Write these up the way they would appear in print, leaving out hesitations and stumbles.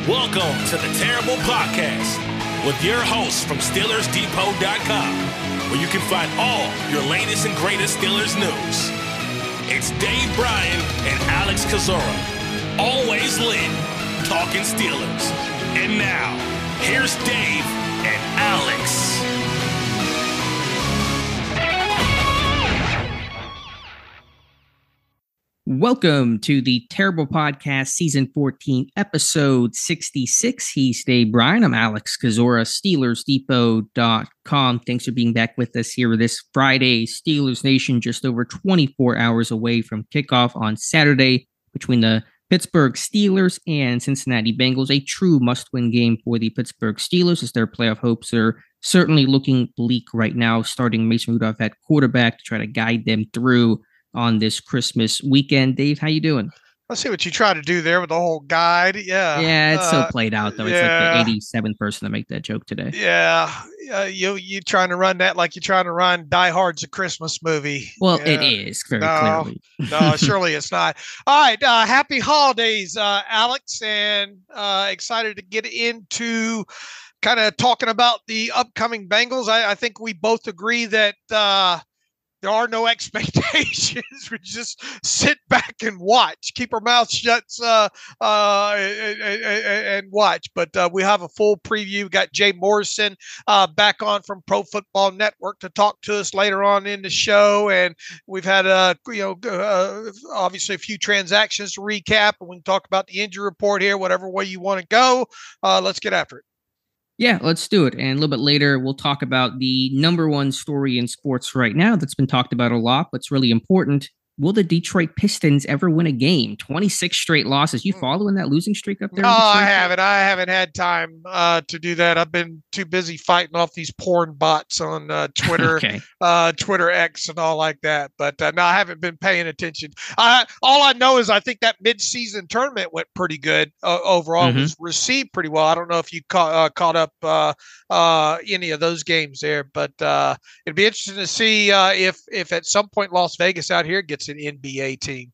Welcome to the Terrible Podcast with your hosts from SteelersDepot.com, where you can find all your latest and greatest Steelers news. It's Dave Bryan and Alex Kozora, always lit, talking Steelers. And now, here's Dave and Alex. Welcome to the Terrible Podcast, Season 14, Episode 66. He's Dave Bryan. I'm Alex Kozora, SteelersDepot.com. Thanks for being back with us here this Friday. Steelers Nation just over 24 hours away from kickoff on Saturday between the Pittsburgh Steelers and Cincinnati Bengals. A true must-win game for the Pittsburgh Steelers as their playoff hopes are certainly looking bleak right now, starting Mason Rudolph at quarterback to try to guide them through on this Christmas weekend. Dave, how you doing? I see what you try to do there with the whole guide. Yeah, it's so played out though. It's like the 87th person to make that joke today. You trying to run that like you're trying to run Die Hard's a Christmas movie. Well, it is very clearly. No, surely it's not. All right, happy holidays, Alex, and excited to get into kind of talking about the upcoming Bengals. I think we both agree that there are no expectations. We just sit back and watch, keep our mouths shut, and watch. But we have a full preview. We got Jay Morrison back on from Pro Football Network to talk to us later on in the show. And we've had obviously a few transactions to recap, and we can talk about the injury report here, whatever way you want to go. Let's get after it. Yeah, let's do it. And a little bit later, we'll talk about the number one story in sports right now that's been talked about a lot, but it's really important. Will the Detroit Pistons ever win a game? 26 straight losses. You following that losing streak up there? No, I haven't. I haven't had time to do that. I've been too busy fighting off these porn bots on Twitter, Twitter X and all like that. But no, I haven't been paying attention. All I know is I think that mid-season tournament went pretty good overall. Was received pretty well. I don't know if you caught up any of those games there, but it'd be interesting to see if at some point Las Vegas out here gets an NBA team.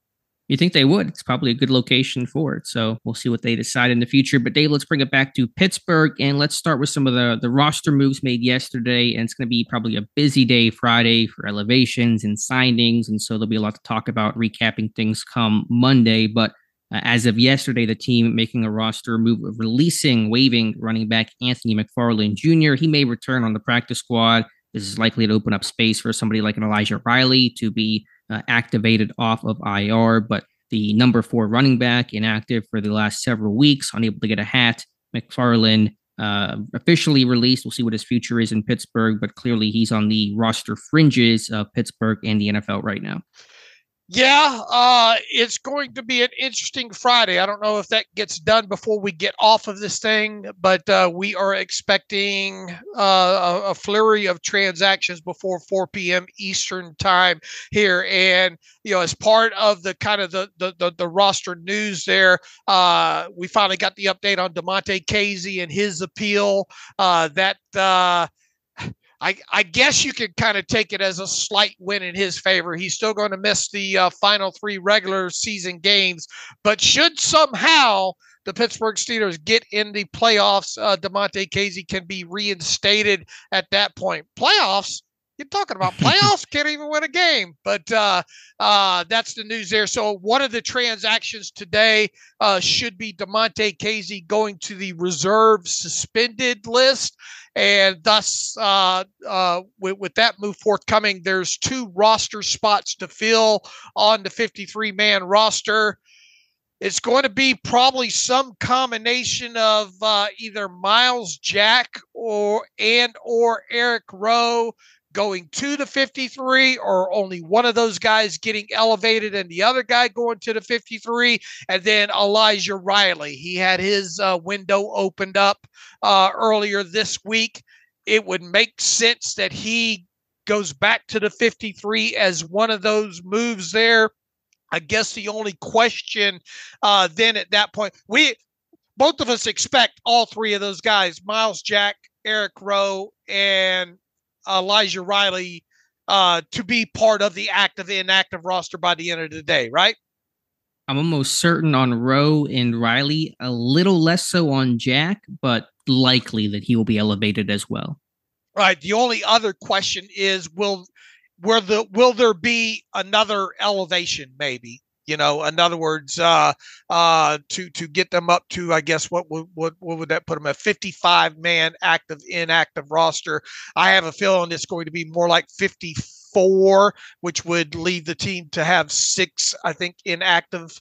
You think they would? It's probably a good location for it. So we'll see what they decide in the future. But Dave, let's bring it back to Pittsburgh, and let's start with some of the roster moves made yesterday. And it's going to be probably a busy day Friday for elevations and signings. And so there'll be a lot to talk about, recapping things come Monday. But as of yesterday, the team making a roster move, waiving running back Anthony McFarland Jr. He may return on the practice squad. This is likely to open up space for somebody like an Elijah Riley to be activated off of IR, but the number 4 running back inactive for the last several weeks, unable to get a hat. McFarland officially released. We'll see what his future is in Pittsburgh, but clearly he's on the roster fringes of Pittsburgh and the NFL right now. Yeah, it's going to be an interesting Friday. I don't know if that gets done before we get off of this thing, but we are expecting a flurry of transactions before 4 p.m. Eastern time here. And, as part of the kind of the roster news there, we finally got the update on Damontae Kazee and his appeal I guess you could kind of take it as a slight win in his favor. He's still going to miss the final 3 regular season games, but should somehow the Pittsburgh Steelers get in the playoffs, Damontae Kazee can be reinstated at that point. Playoffs? You're talking about playoffs? Can't even win a game. But that's the news there. So one of the transactions today should be Damontae Kazee going to the reserve suspended list. And thus, with that move forthcoming, there's 2 roster spots to fill on the 53-man roster. It's going to be probably some combination of either Myles Jack or Eric Rowe going to the 53, or only one of those guys getting elevated and the other guy going to the 53, and then Elijah Riley. He had his window opened up earlier this week. It would make sense that he goes back to the 53 as one of those moves there. I guess the only question then at that point, both of us expect all 3 of those guys, Myles Jack, Eric Rowe, and Elijah Riley, to be part of the active inactive roster by the end of the day, right? I'm almost certain on Rowe and Riley, a little less so on Jack, but likely that he will be elevated as well. Right. The only other question is, will there be another elevation? Maybe, in other words, to get them up to, I guess, what would that put them at? 55-man active inactive roster. I have a feeling it's going to be more like 54, which would leave the team to have 6, I think, inactive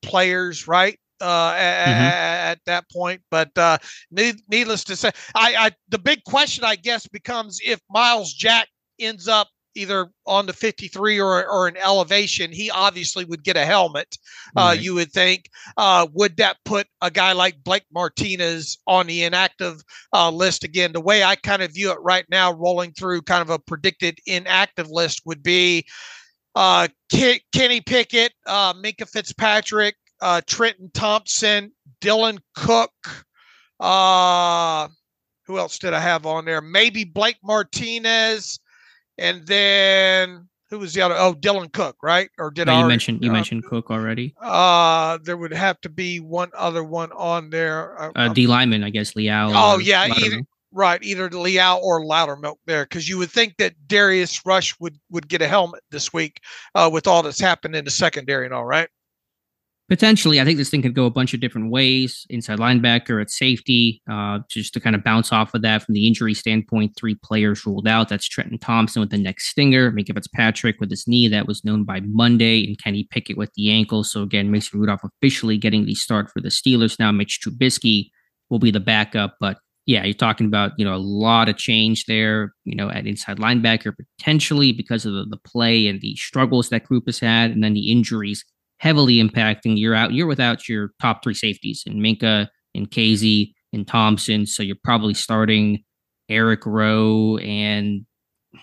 players, right? At that point, but needless to say, the big question, I guess, becomes if Miles Jack ends up either on the 53 or an elevation, he obviously would get a helmet. Right. You would think, would that put a guy like Blake Martinez on the inactive list again? The way I kind of view it right now, rolling through kind of a predicted inactive list, would be Kenny Pickett, Minkah Fitzpatrick, Trenton Thompson, Dylan Cook. Who else did I have on there? Maybe Blake Martinez. And then who was the other? Oh, Dylan Cook, right? Or did I mention Cook already? There would have to be one other one on there. D lineman, I guess, Liao. Oh, yeah, either Liao or Loudermilk there, because you would think that Darius Rush would get a helmet this week with all that's happened in the secondary and all, right? Potentially, I think this thing could go a bunch of different ways. Inside linebacker, at safety, just to kind of bounce off of that from the injury standpoint. 3 players ruled out. That's Trenton Thompson with the neck stinger, Minkah Fitzpatrick with his knee that was known by Monday, and Kenny Pickett with the ankle. So again, Mason Rudolph officially getting the start for the Steelers. Now Mitch Trubisky will be the backup, but yeah, you're talking about, a lot of change there, at inside linebacker, potentially because of the play and the struggles that group has had, and then the injuries heavily impacting. You're without your top 3 safeties in Minkah and Casey and Thompson. So you're probably starting Eric Rowe and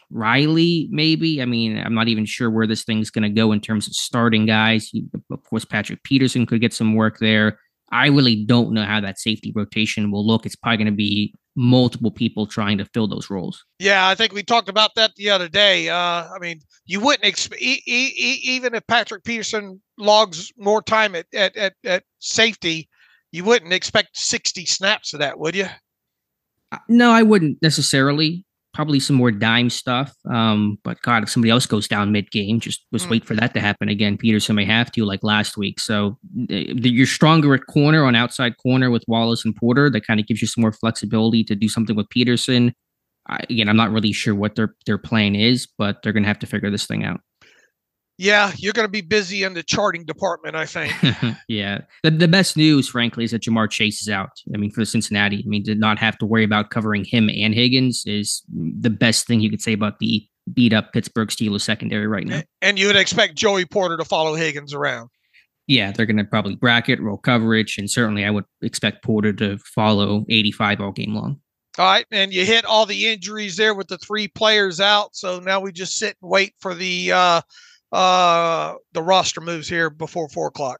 Riley, maybe. I mean, I'm not even sure where this thing's going to go in terms of starting guys. Of course, Patrick Peterson could get some work there. I really don't know how that safety rotation will look. It's probably going to be multiple people trying to fill those roles. Yeah, I think we talked about that the other day. I mean, you wouldn't expect, even if Patrick Peterson logs more time at safety, you wouldn't expect 60 snaps of that, would you? No, I wouldn't necessarily. Probably some more dime stuff. But God, if somebody else goes down mid-game, just wait for that to happen again. Peterson may have to, like last week. So you're stronger at corner, on outside corner with Wallace and Porter. That kind of gives you some more flexibility to do something with Peterson. Again, I'm not really sure what their plan is, but they're going to have to figure this thing out. Yeah, you're going to be busy in the charting department, I think. Yeah. The best news, frankly, is that Jamar Chase is out. I mean, for Cincinnati, to not have to worry about covering him and Higgins is the best thing you could say about the beat-up Pittsburgh Steelers secondary right now. And you would expect Joey Porter to follow Higgins around. Yeah, they're going to probably bracket, roll coverage, and certainly I would expect Porter to follow 85 all game long. All right, and you hit all the injuries there with the 3 players out, so now we just sit and wait for the roster moves here before 4:00.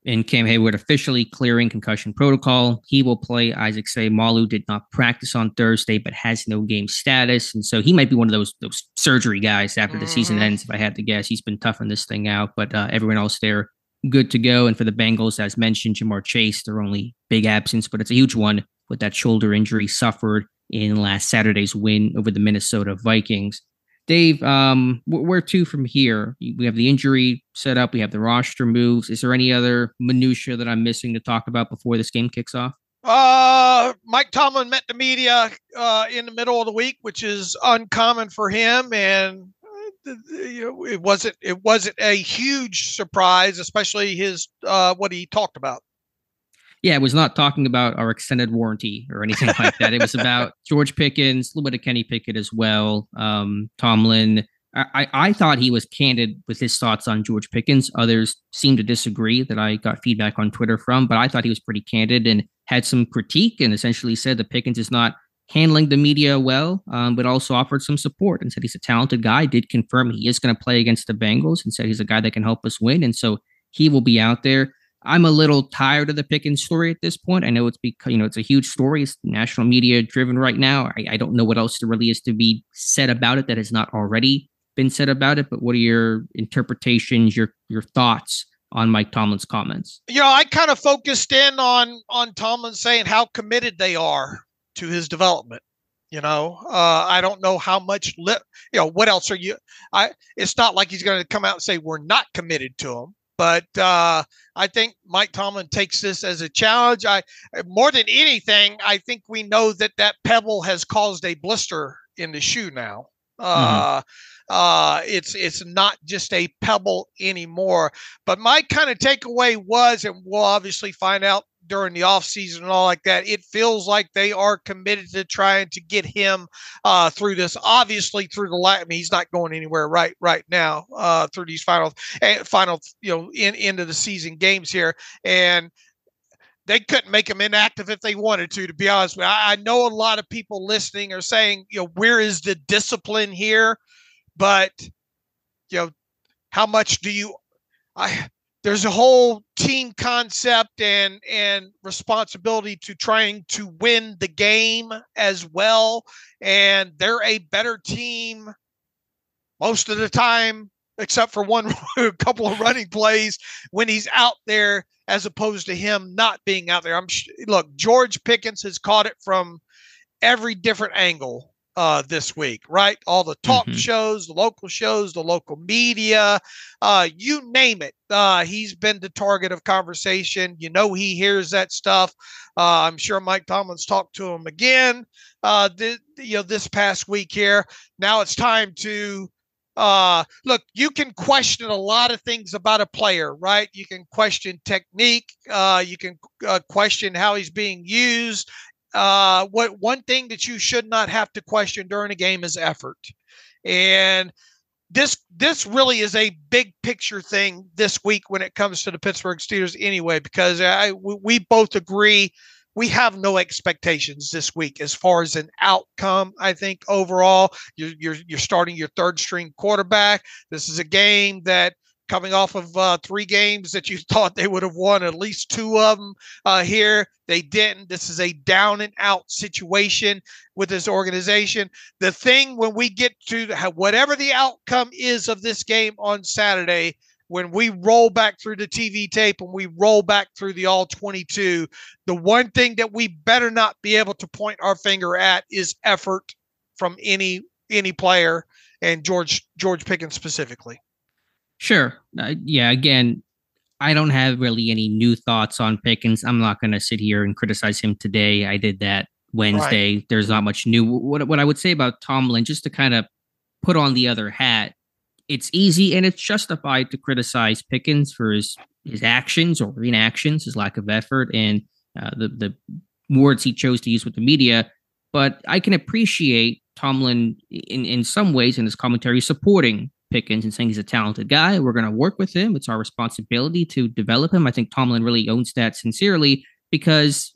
And Cam Hayward officially clearing concussion protocol. He will play. Isaac Seumalo did not practice on Thursday, but has no game status. And so he might be one of those surgery guys after the season ends, if I had to guess. He's been toughing this thing out, but everyone else there, good to go. And for the Bengals, as mentioned, Jamar Chase, their only big absence, but it's a huge one with that shoulder injury suffered in last Saturday's win over the Minnesota Vikings. Dave, where to from here? We have the injury set up. We have the roster moves. Is there any other minutia that I'm missing to talk about before this game kicks off? Mike Tomlin met the media in the middle of the week, which is uncommon for him, and it wasn't a huge surprise, especially his what he talked about. Yeah, it was not talking about our extended warranty or anything like that. It was about George Pickens, a little bit of Kenny Pickett as well. Tomlin, I thought he was candid with his thoughts on George Pickens. Others seem to disagree, that I got feedback on Twitter from, but I thought he was pretty candid and had some critique and essentially said that Pickens is not handling the media well, but also offered some support and said he's a talented guy, did confirm he is going to play against the Bengals and said he's a guy that can help us win. And so he will be out there. I'm a little tired of the Pickens story at this point. I know it's because, it's a huge story. It's national media driven right now. I don't know what else there really is to be said about it that has not already been said about it. But what are your interpretations, your thoughts on Mike Tomlin's comments? I kind of focused in on Tomlin saying how committed they are to his development. I don't know how much what else are you? It's not like he's going to come out and say we're not committed to him. But I think Mike Tomlin takes this as a challenge. More than anything, I think we know that pebble has caused a blister in the shoe now. It's not just a pebble anymore. But my kind of takeaway was, and we'll obviously find out during the offseason and all like that, it feels like they are committed to trying to get him through this. Obviously, through he's not going anywhere right now through these final into the season games here, and they couldn't make him inactive if they wanted to be honest with you. I know a lot of people listening are saying, where is the discipline here? But how much do you? There's a whole team concept and responsibility to trying to win the game as well. And they're a better team most of the time, except for a couple of running plays when he's out there, as opposed to him not being out there. Look, George Pickens has caught it from every different angle this week, right? All the talk shows, the local media, you name it. He's been the target of conversation. He hears that stuff. I'm sure Mike Tomlin's talked to him again, this past week here. Now it's time to look, you can question a lot of things about a player, right? You can question technique. You can question how he's being used. One thing that you should not have to question during a game is effort. And this really is a big picture thing this week when it comes to the Pittsburgh Steelers anyway, because we both agree we have no expectations this week as far as an outcome. I think overall you're starting your third string quarterback. This is a game that, coming off of 3 games that you thought they would have won, at least 2 of them here, they didn't. This is a down and out situation with this organization. The thing, when we get to whatever the outcome is of this game on Saturday, when we roll back through the TV tape and we roll back through the all 22, the one thing that we better not be able to point our finger at is effort from any player, and George Pickens specifically. Sure. Again, I don't have really any new thoughts on Pickens. I'm not going to sit here and criticize him today. I did that Wednesday. Right. There's not much new. What I would say about Tomlin, just to kind of put on the other hat, it's easy and it's justified to criticize Pickens for his actions or inactions, his lack of effort, and the words he chose to use with the media. But I can appreciate Tomlin in some ways in his commentary supporting Pickens and saying he's a talented guy. We're going to work with him. It's our responsibility to develop him. I think Tomlin really owns that sincerely, because,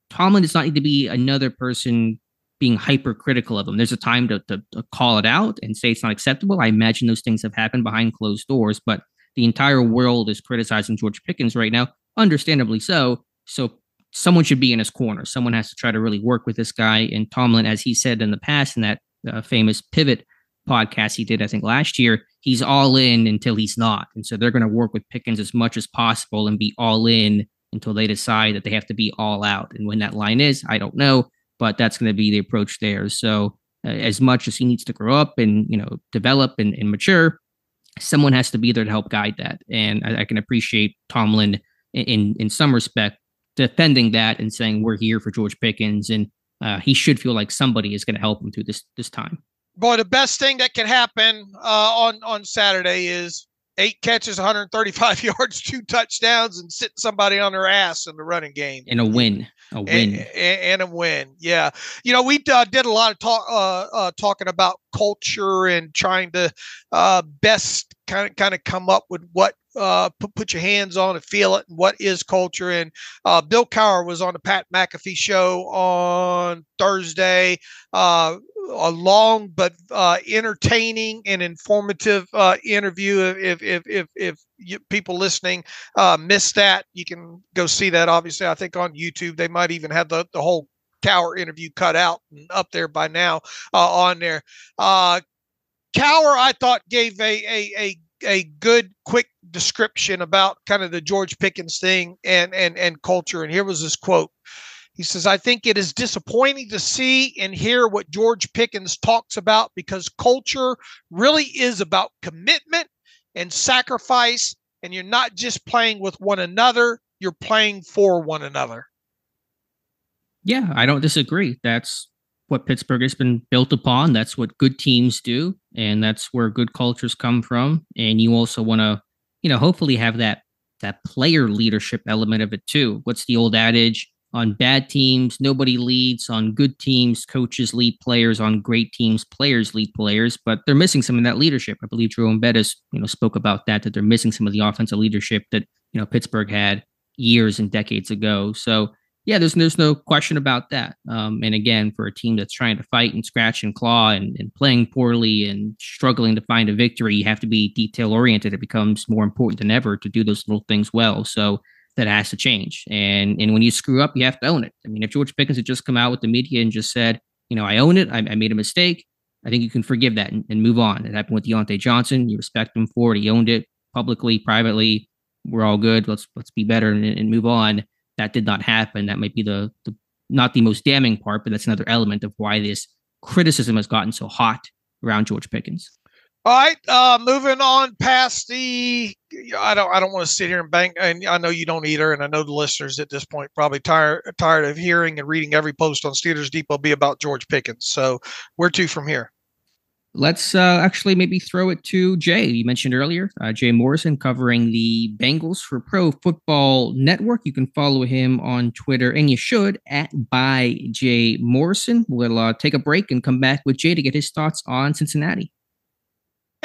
Tomlin does not need to be another person being hypercritical of him. There's a time to call it out and say it's not acceptable. I imagine those things have happened behind closed doors, but the entire world is criticizing George Pickens right now, understandably so. So someone should be in his corner. Someone has to try to really work with this guy. And Tomlin, as he said in the past in that famous Pivot podcast he did, I think last year, he's all in until he's not. And so they're going to work with Pickens as much as possible and be all in until they decide that they have to be all out. And when that line is, I don't know, but that's going to be the approach there. So as much as he needs to grow up and, develop and mature, someone has to be there to help guide that. And I can appreciate Tomlin in some respect defending that and saying we're here for George Pickens, and he should feel like somebody is going to help him through this time. Boy, the best thing that can happen on Saturday is 8 catches, 135 yards, 2 touchdowns, and sitting somebody on their ass in the running game. And a win. And a win. Yeah. We did a lot of talking about culture and trying to best kind of come up with what put your hands on and feel it and what is culture. And Bill Cowher was on the Pat McAfee show on Thursday. A long but entertaining and informative interview. If people listening missed that, you can go see that. Obviously, I think on YouTube they might even have the whole Cowher interview cut out and up there by now on there. Cowher, I thought, gave a good, quick description about kind of the George Pickens thing and culture. And here was his quote. He says, "I think it is disappointing to see and hear what George Pickens talks about, because culture really is about commitment and sacrifice. And you're not just playing with one another, you're playing for one another." Yeah, I don't disagree. That's what Pittsburgh has been built upon. That's what good teams do. And that's where good cultures come from. And you also want to, hopefully have that player leadership element of it too. What's the old adage? On bad teams, nobody leads. On good teams, coaches lead players. On great teams, players lead players. But they're missing some of that leadership. I believe Jerome Bettis, spoke about that they're missing some of the offensive leadership that, Pittsburgh had years and decades ago. So, yeah, there's no question about that. And again, for a team that's trying to fight and scratch and claw and playing poorly and struggling to find a victory, you have to be detail oriented. It becomes more important than ever to do those little things well. So that has to change. And when you screw up, you have to own it. I mean, if George Pickens had just come out with the media and just said, I own it, I made a mistake, I think you can forgive that and move on. It happened with Deontay Johnson. You respect him for it. He owned it publicly, privately. We're all good. Let's be better and move on. That did not happen. That might be the not the most damning part, but that's another element of why this criticism has gotten so hot around George Pickens. All right, moving on past the. I don't want to sit here and bang, and I know you don't either, and I know the listeners at this point probably tired of hearing and reading every post on Steelers Depot be about George Pickens. So where to from here? Let's actually maybe throw it to Jay. You mentioned earlier, Jay Morrison covering the Bengals for Pro Football Network. You can follow him on Twitter, and you should, @byJMorrison. We'll take a break and come back with Jay to get his thoughts on Cincinnati.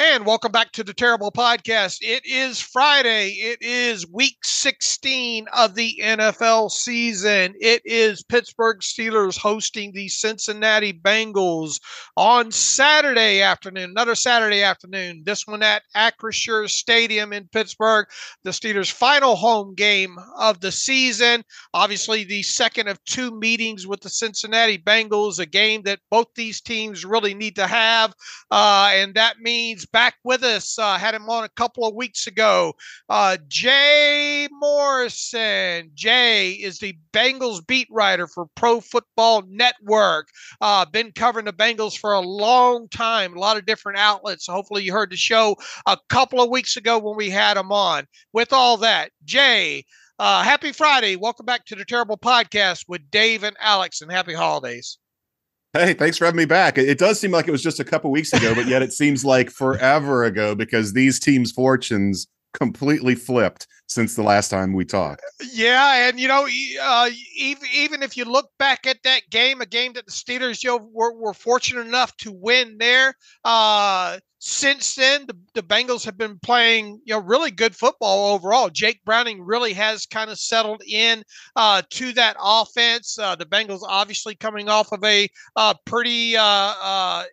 And welcome back to the Terrible Podcast. It is Friday. It is week 16 of the NFL season. It is Pittsburgh Steelers hosting the Cincinnati Bengals on Saturday afternoon, another Saturday afternoon. This one at Acrisure Stadium in Pittsburgh, the Steelers' final home game of the season. Obviously, the second of two meetings with the Cincinnati Bengals, a game that both these teams really need to have. And that means back with us, had him on a couple of weeks ago, Jay Morrison. Jay is the Bengals beat writer for Pro Football Network. Been covering the Bengals for a long time, a lot of different outlets. So hopefully you heard the show a couple of weeks ago when we had him on. With all that, Jay, happy Friday. Welcome back to the Terrible Podcast with Dave and Alex, and happy holidays. Hey, thanks for having me back. It does seem like it was just a couple weeks ago, but yet it seems like forever ago because these teams' fortunes completely flipped since the last time we talked. Yeah, and even if you look back at that game, a game that the Steelers were fortunate enough to win there. Since then, the Bengals have been playing really good football overall. Jake Browning really has kind of settled in to that offense. The Bengals obviously coming off of a pretty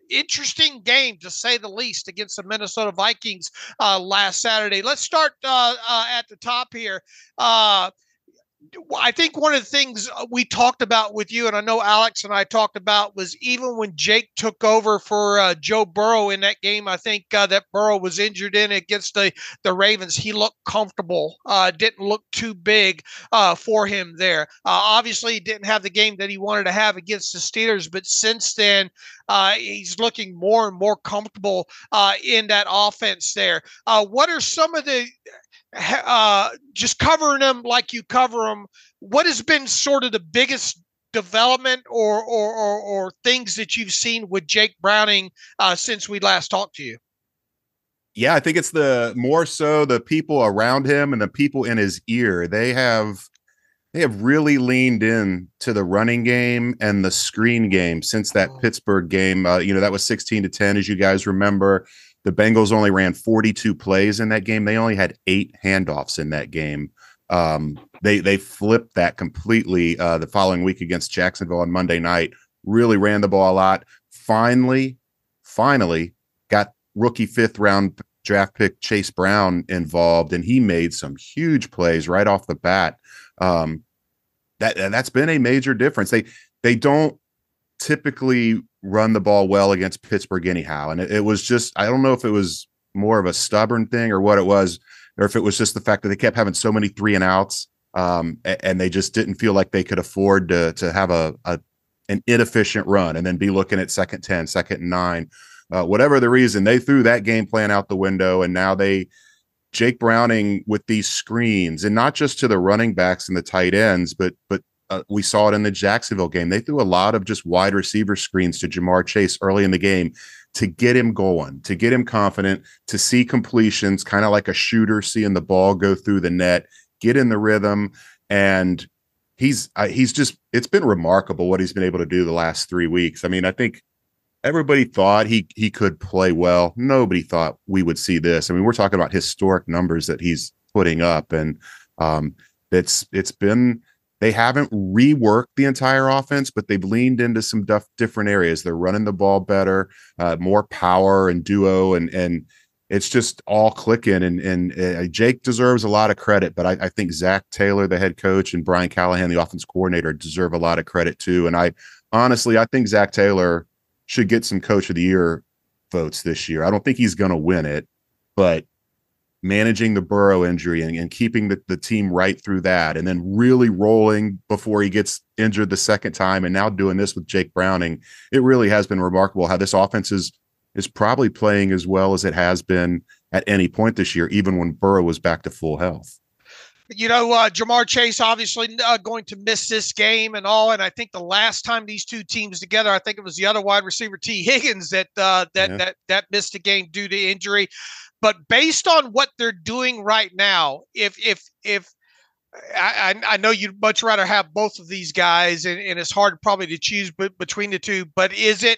interesting game, to say the least, against the Minnesota Vikings last Saturday. Let's start at the top here. I think one of the things we talked about with you, and I know Alex and I talked about, was even when Jake took over for Joe Burrow in that game, I think that Burrow was injured in against the Ravens. He looked comfortable, didn't look too big for him there. Obviously, he didn't have the game that he wanted to have against the Steelers, but since then, he's looking more and more comfortable in that offense there. What are some of the just covering them like you cover them, what has been sort of the biggest development or things that you've seen with Jake Browning since we last talked to you? Yeah, I think it's more so the people around him and the people in his ear. They have really leaned in to the running game and the screen game since that Pittsburgh game. That was 16-10, as you guys remember. The Bengals only ran 42 plays in that game. They only had 8 handoffs in that game. They flipped that completely the following week against Jacksonville on Monday night. Really ran the ball a lot. Finally got rookie 5th round draft pick Chase Brown involved, and he made some huge plays right off the bat. That's been a major difference. They don't typically run the ball well against Pittsburgh anyhow. And it was just, I don't know if it was more of a stubborn thing or what it was, or if it was just the fact that they kept having so many 3-and-outs, and they just didn't feel like they could afford to have an inefficient run and then be looking at 2nd 10, 2nd and 9. Whatever the reason, they threw that game plan out the window, and now Jake Browning with these screens, and not just to the running backs and the tight ends, but we saw it in the Jacksonville game. They threw a lot of just wide receiver screens to Jamar Chase early in the game to get him going, to get him confident, to see completions, kind of like a shooter seeing the ball go through the net, get in the rhythm. And he's just, it's been remarkable what he's been able to do the last 3 weeks. I mean, I think everybody thought he could play well. Nobody thought we would see this. I mean, we're talking about historic numbers that he's putting up, and it's been, they haven't reworked the entire offense, but they've leaned into some different areas. They're running the ball better, more power and duo, and it's just all clicking. And Jake deserves a lot of credit, but I think Zach Taylor, the head coach, and Brian Callahan, the offense coordinator, deserve a lot of credit too. And I think Zach Taylor should get some Coach of the Year votes this year. I don't think he's going to win it, but managing the Burrow injury and keeping the team right through that, and then really rolling before he gets injured the second time, and now doing this with Jake Browning, it really has been remarkable how this offense is probably playing as well as it has been at any point this year, even when Burrow was back to full health. You know, Jamar Chase obviously going to miss this game and all. And I think the last time these two teams together, I think it was the other wide receiver, T. Higgins, that missed a game due to injury. But based on what they're doing right now, if I know you'd much rather have both of these guys, and it's hard probably to choose between the two, but is it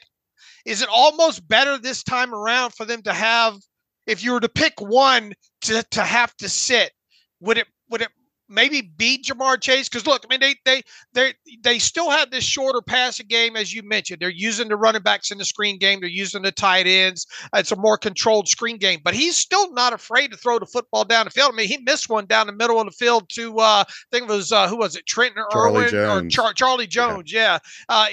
almost better this time around for them to have, if you were to pick one to have to sit, would it maybe beat Jamar Chase? Because look, I mean, they still have this shorter passing game, as you mentioned. They're using the running backs in the screen game. They're using the tight ends. It's a more controlled screen game, but he's still not afraid to throw the football down the field. I mean, he missed one down the middle of the field to I think it was who was it, Trenton Irwin or Charlie Jones, yeah,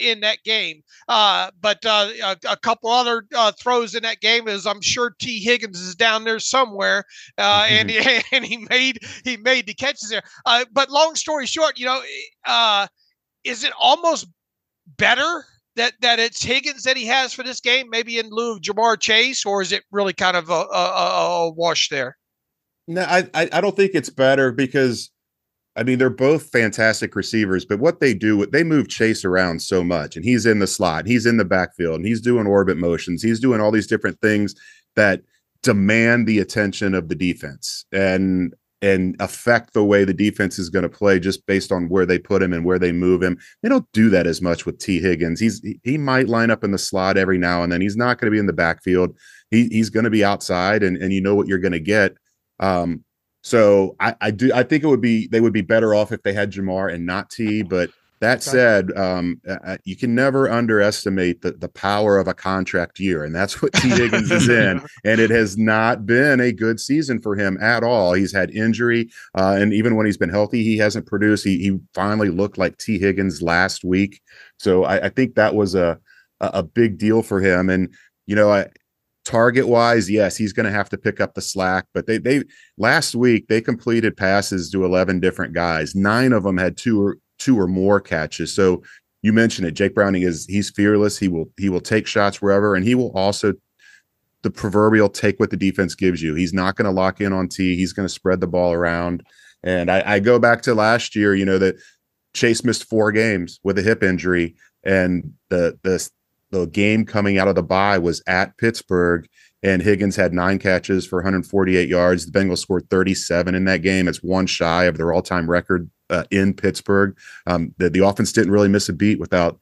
in that game. But a couple other throws in that game is, I'm sure T. Higgins is down there somewhere, and he made the catches there. But long story short, you know, is it almost better that it's Higgins that he has for this game, maybe in lieu of Jamar Chase, or is it really kind of a wash there? No, I don't think it's better, because I mean, they're both fantastic receivers, but what they do, they move Chase around so much, and he's in the slot, he's in the backfield, and he's doing orbit motions, he's doing all these different things that demand the attention of the defense and affect the way the defense is going to play just based on where they put him and where they move him. They don't do that as much with T. Higgins. He might line up in the slot every now and then. He's not going to be in the backfield. He's going to be outside, and you know what you're going to get. So I think they would be better off if they had Jamar and not T. But that said, you can never underestimate the power of a contract year, and that's what T. Higgins is in. And it has not been a good season for him at all. He's had injury, and even when he's been healthy, he hasn't produced. He finally looked like T. Higgins last week. So I think that was a big deal for him. And, you know, target wise, yes, he's going to have to pick up the slack, but they last week they completed passes to 11 different guys. 9 of them had two or more catches. So you mentioned it, Jake Browning he's fearless. He will take shots wherever, and he will also, the proverbial, take what the defense gives you. He's not going to lock in on T. He's going to spread the ball around. And I go back to last year, you know, that Chase missed 4 games with a hip injury, and the game coming out of the bye was at Pittsburgh, and Higgins had 9 catches for 148 yards. The Bengals scored 37 in that game. It's one shy of their all-time record in Pittsburgh. The offense didn't really miss a beat without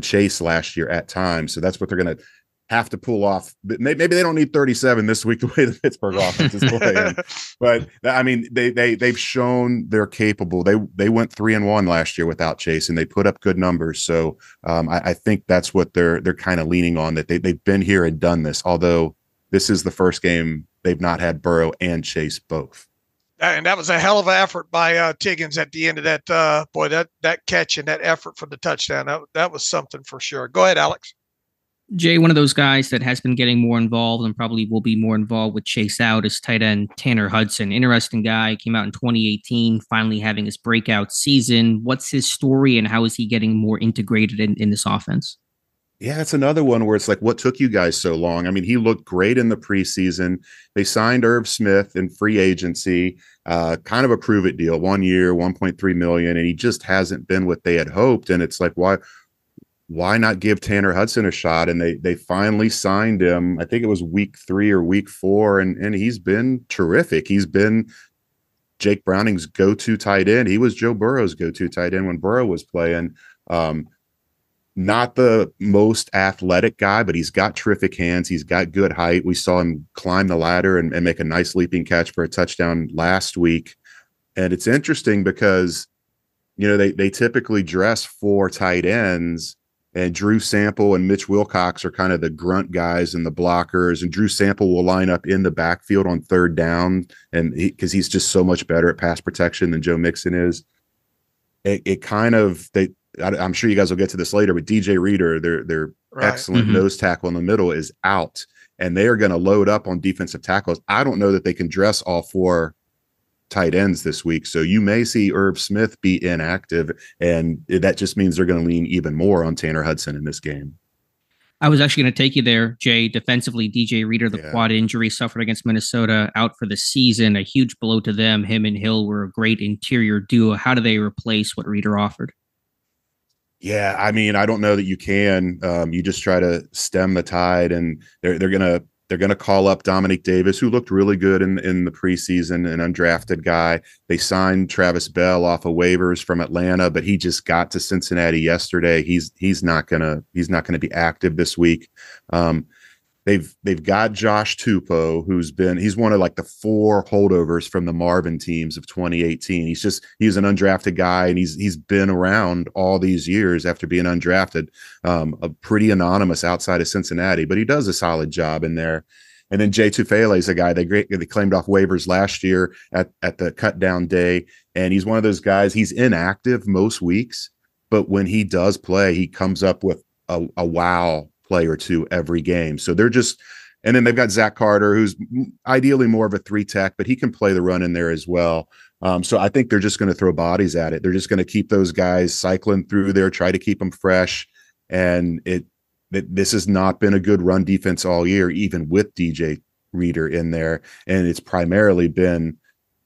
Chase last year at times. So that's what they're going to have to pull off. Maybe they don't need 37 this week the way the Pittsburgh offense is playing. But I mean, they've shown they're capable. They went 3-1 last year without Chase, and they put up good numbers. So I think that's what they're kind of leaning on, that they've been here and done this. Although this is the first game they've not had Burrow and Chase both. And that was a hell of an effort by Tiggins at the end of that. That catch and that effort for the touchdown. That was something for sure. Go ahead, Alex. Jay, one of those guys that has been getting more involved and probably will be more involved with Chase out is tight end Tanner Hudson. Interesting guy, came out in 2018, finally having his breakout season. What's his story and how is he getting more integrated in this offense? Yeah, it's another one where it's like, what took you guys so long? I mean, he looked great in the preseason. They signed Irv Smith in free agency, kind of a prove it deal, 1 year, 1.3 million, and he just hasn't been what they had hoped. And it's like, why not give Tanner Hudson a shot? And they finally signed him. I think it was week 3 or week 4, and he's been terrific. He's been Jake Browning's go-to tight end. He was Joe Burrow's go-to tight end when Burrow was playing. Not the most athletic guy, but he's got terrific hands. He's got good height. We saw him climb the ladder and make a nice leaping catch for a touchdown last week. And it's interesting because, they typically dress 4 tight ends, and Drew Sample and Mitch Wilcox are kind of the grunt guys and the blockers. And Drew Sample will line up in the backfield on 3rd down, and because he's just so much better at pass protection than Joe Mixon is. I'm sure you guys will get to this later, but DJ Reader, their right. Excellent nose tackle in the middle, is out, and they are going to load up on defensive tackles. I don't know that they can dress all 4 tight ends this week, so you may see Irv Smith be inactive, and that just means they're going to lean even more on Tanner Hudson in this game. I was actually going to take you there, Jay. Defensively, DJ Reader, the quad injury suffered against Minnesota, out for the season. A huge blow to them. Him and Hill were a great interior duo. How do they replace what Reader offered? Yeah, I mean, I don't know that you can. You just try to stem the tide, and they're gonna call up Dominique Davis, who looked really good in the preseason, an undrafted guy. They signed Travis Bell off of waivers from Atlanta, but he just got to Cincinnati yesterday. He's not gonna be active this week. They've got Josh Tupou, he's one of like the 4 holdovers from the Marvin teams of 2018. He's an undrafted guy, and he's been around all these years after being undrafted, a pretty anonymous outside of Cincinnati, but he does a solid job in there. And then Jay Tufele is a guy they claimed off waivers last year at the cut down day, and he's one of those guys. He's inactive most weeks, but when he does play, he comes up with a wow play or 2 every game. So and then they've got Zach Carter, who's ideally more of a 3 tech, but he can play the run in there as well. So I think they're just going to throw bodies at it. They're just going to keep those guys cycling through there, try to keep them fresh. And this has not been a good run defense all year, even with DJ Reader in there. And it's primarily been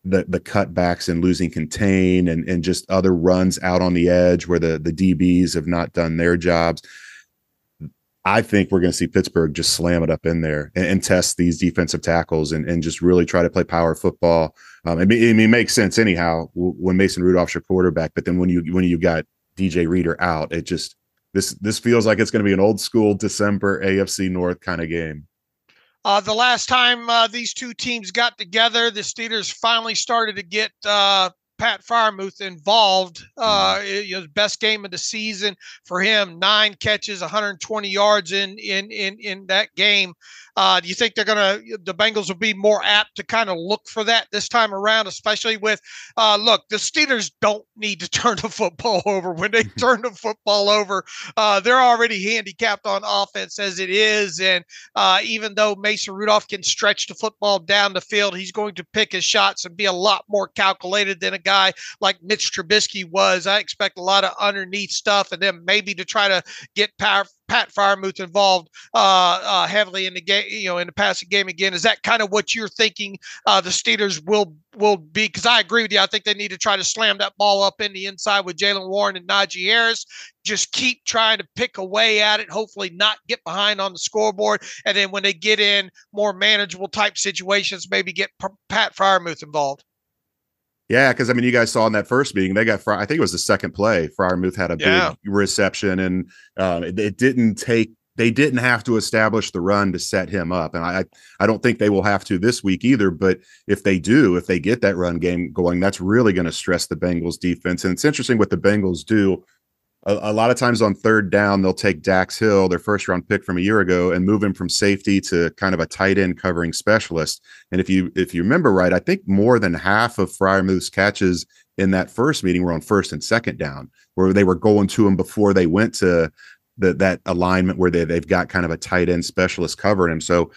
the cutbacks and losing contain and just other runs out on the edge where the DBs have not done their jobs. I think we're going to see Pittsburgh just slam it up in there and test these defensive tackles and just really try to play power football. It makes sense anyhow when Mason Rudolph's your quarterback, but then when you got DJ Reader out, it just this feels like it's going to be an old school December AFC North kind of game. The last time these 2 teams got together, the Steelers finally started to get Pat Freiermuth involved. Best game of the season for him, 9 catches, 120 yards in that game. Do you think the Bengals will be more apt to kind of look for that this time around, especially with, the Steelers don't need to turn the football over. When they turn the football over, they're already handicapped on offense as it is. And even though Mason Rudolph can stretch the football down the field, he's going to pick his shots and be a lot more calculated than a guy like Mitch Trubisky was. I expect a lot of underneath stuff, and then maybe to try to get Pat Freiermuth involved heavily in the game, in the passing game again. Is that kind of what you're thinking the Steelers will be? Because I agree with you. I think they need to try to slam that ball up in the inside with Jaylen Warren and Najee Harris. Just keep trying to pick away at it, hopefully not get behind on the scoreboard. And then when they get in more manageable type situations, maybe get Pat Freiermuth involved. Yeah, because you guys saw in that first meeting, they got I think it was the second play. Freiermuth had a big reception, and it didn't take. They didn't have to establish the run to set him up, and I don't think they will have to this week either. But if they get that run game going, that's really going to stress the Bengals defense. And it's interesting what the Bengals do. A lot of times on 3rd down, they'll take Dax Hill, their 1st-round pick from a year ago, and move him from safety to kind of a tight end covering specialist. And if you remember right, I think more than half of Freiermuth's catches in that first meeting were on 1st and 2nd down, where they were going to him before they went to that alignment where they've got kind of a tight end specialist covering him. So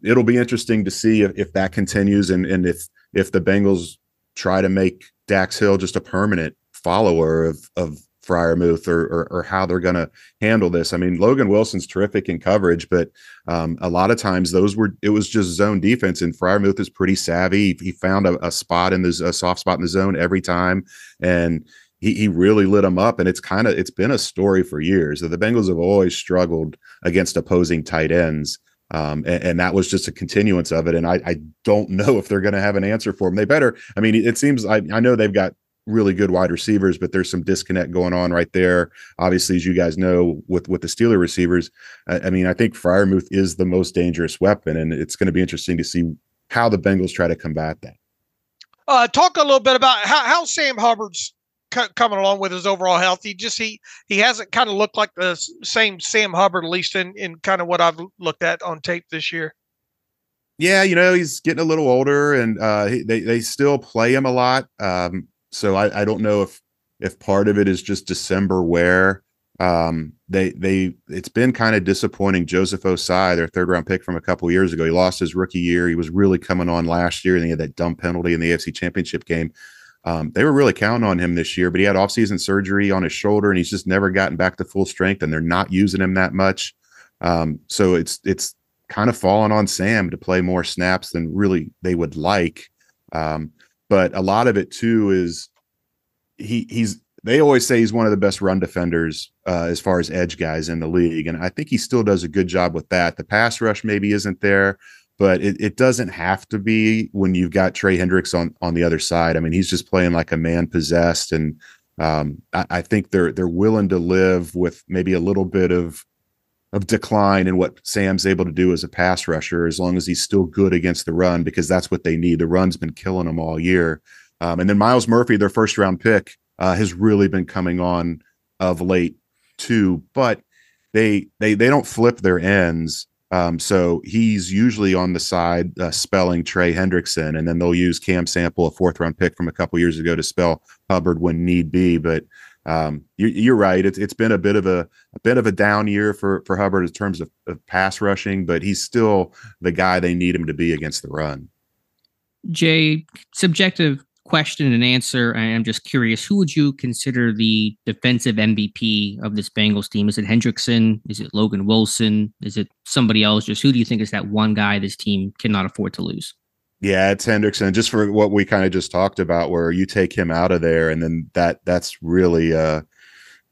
it'll be interesting to see if that continues and if the Bengals try to make Dax Hill just a permanent follower of Freiermuth or how they're going to handle this. I mean, Logan Wilson's terrific in coverage, but a lot of times it was just zone defense, and Freiermuth is pretty savvy. He found a spot in a soft spot in the zone every time, and he really lit them up. And it's been a story for years that the Bengals have always struggled against opposing tight ends. And that was just a continuance of it. And I don't know if they're going to have an answer for him. They better. I mean, it seems I know they've got really good wide receivers, but there's some disconnect going on right there. Obviously, as you guys know, with the Steeler receivers, I mean, I think Freiermuth is the most dangerous weapon, and it's going to be interesting to see how the Bengals try to combat that. Talk a little bit about how Sam Hubbard's coming along with his overall health. He hasn't kind of looked like the same Sam Hubbard, at least in kind of what I've looked at on tape this year. Yeah, he's getting a little older, and they still play him a lot. So I don't know if part of it is just December wear. It's been kind of disappointing. Joseph Osai, their third round pick from a couple years ago, he lost his rookie year. He was really coming on last year, and he had that dumb penalty in the AFC Championship game. They were really counting on him this year, but he had offseason surgery on his shoulder, and he's just never gotten back to full strength, and they're not using him that much. So it's kind of fallen on Sam to play more snaps than really they would like. But a lot of it too is they always say he's one of the best run defenders as far as edge guys in the league. And I think he still does a good job with that. The pass rush maybe isn't there, but it doesn't have to be when you've got Trey Hendricks on the other side. I mean, he's just playing like a man possessed. And I think they're willing to live with maybe a little bit of decline in what Sam's able to do as a pass rusher, as long as he's still good against the run, because that's what they need. The run's been killing them all year. And then Myles Murphy, their first round pick, has really been coming on of late too, but they don't flip their ends. So he's usually on the side spelling Trey Hendrickson, and then they'll use Cam Sample, a fourth round pick from a couple years ago, to spell Hubbard when need be. But you're right. It's been a bit of a down year for Hubbard in terms of pass rushing, but he's still the guy they need him to be against the run. Jay, subjective question and answer. I am just curious, who would you consider the defensive MVP of this Bengals team? Is it Hendrickson? Is it Logan Wilson? Is it somebody else? Just who do you think is that one guy this team cannot afford to lose? Yeah, it's Hendrickson, just for what we kind of just talked about, where you take him out of there, and then that's really I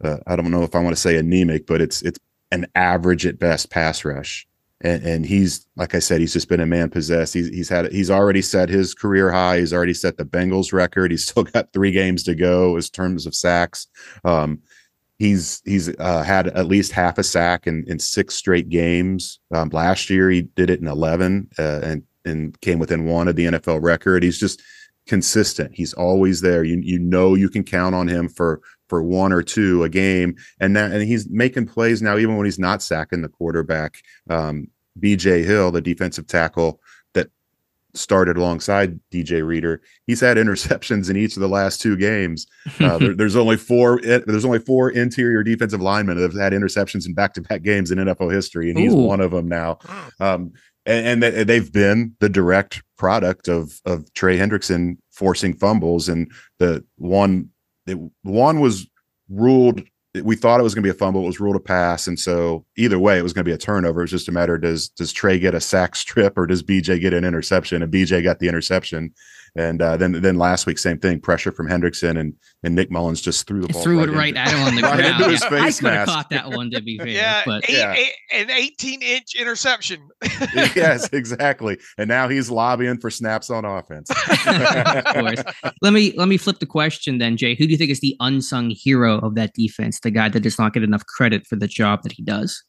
don't know if I want to say anemic, but it's an average at best pass rush. And he's, like I said, he's just been a man possessed. He's already set his career high. He's already set the Bengals record. He's still got 3 games to go in terms of sacks. He's had at least half a sack in 6 straight games. Last year he did it in 11 and came within 1 of the NFL record. He's just consistent. He's always there. You can count on him for 1 or 2 a game, and he's making plays now even when he's not sacking the quarterback. BJ Hill, the defensive tackle that started alongside DJ Reader, he's had interceptions in each of the last 2 games. There's only 4 interior defensive linemen that have had interceptions in back-to-back games in NFL history, and he's one of them now. And they've been the direct product of Trey Hendrickson forcing fumbles, and the one was ruled. We thought it was going to be a fumble. It was ruled a pass, and so either way, it was going to be a turnover. It's just a matter: does Trey get a sack strip, or does BJ get an interception? And BJ got the interception. And then last week, same thing: pressure from Hendrickson, and Nick Mullins just threw the ball right at him on the ground. Right into his face I could have mask. caught that one, to be fair. Yeah, but an 18-inch interception. Yes, exactly. And now he's lobbying for snaps on offense. Of course. Let me flip the question then, Jay. Who do you think is the unsung hero of that defense? The guy that does not get enough credit for the job that he does?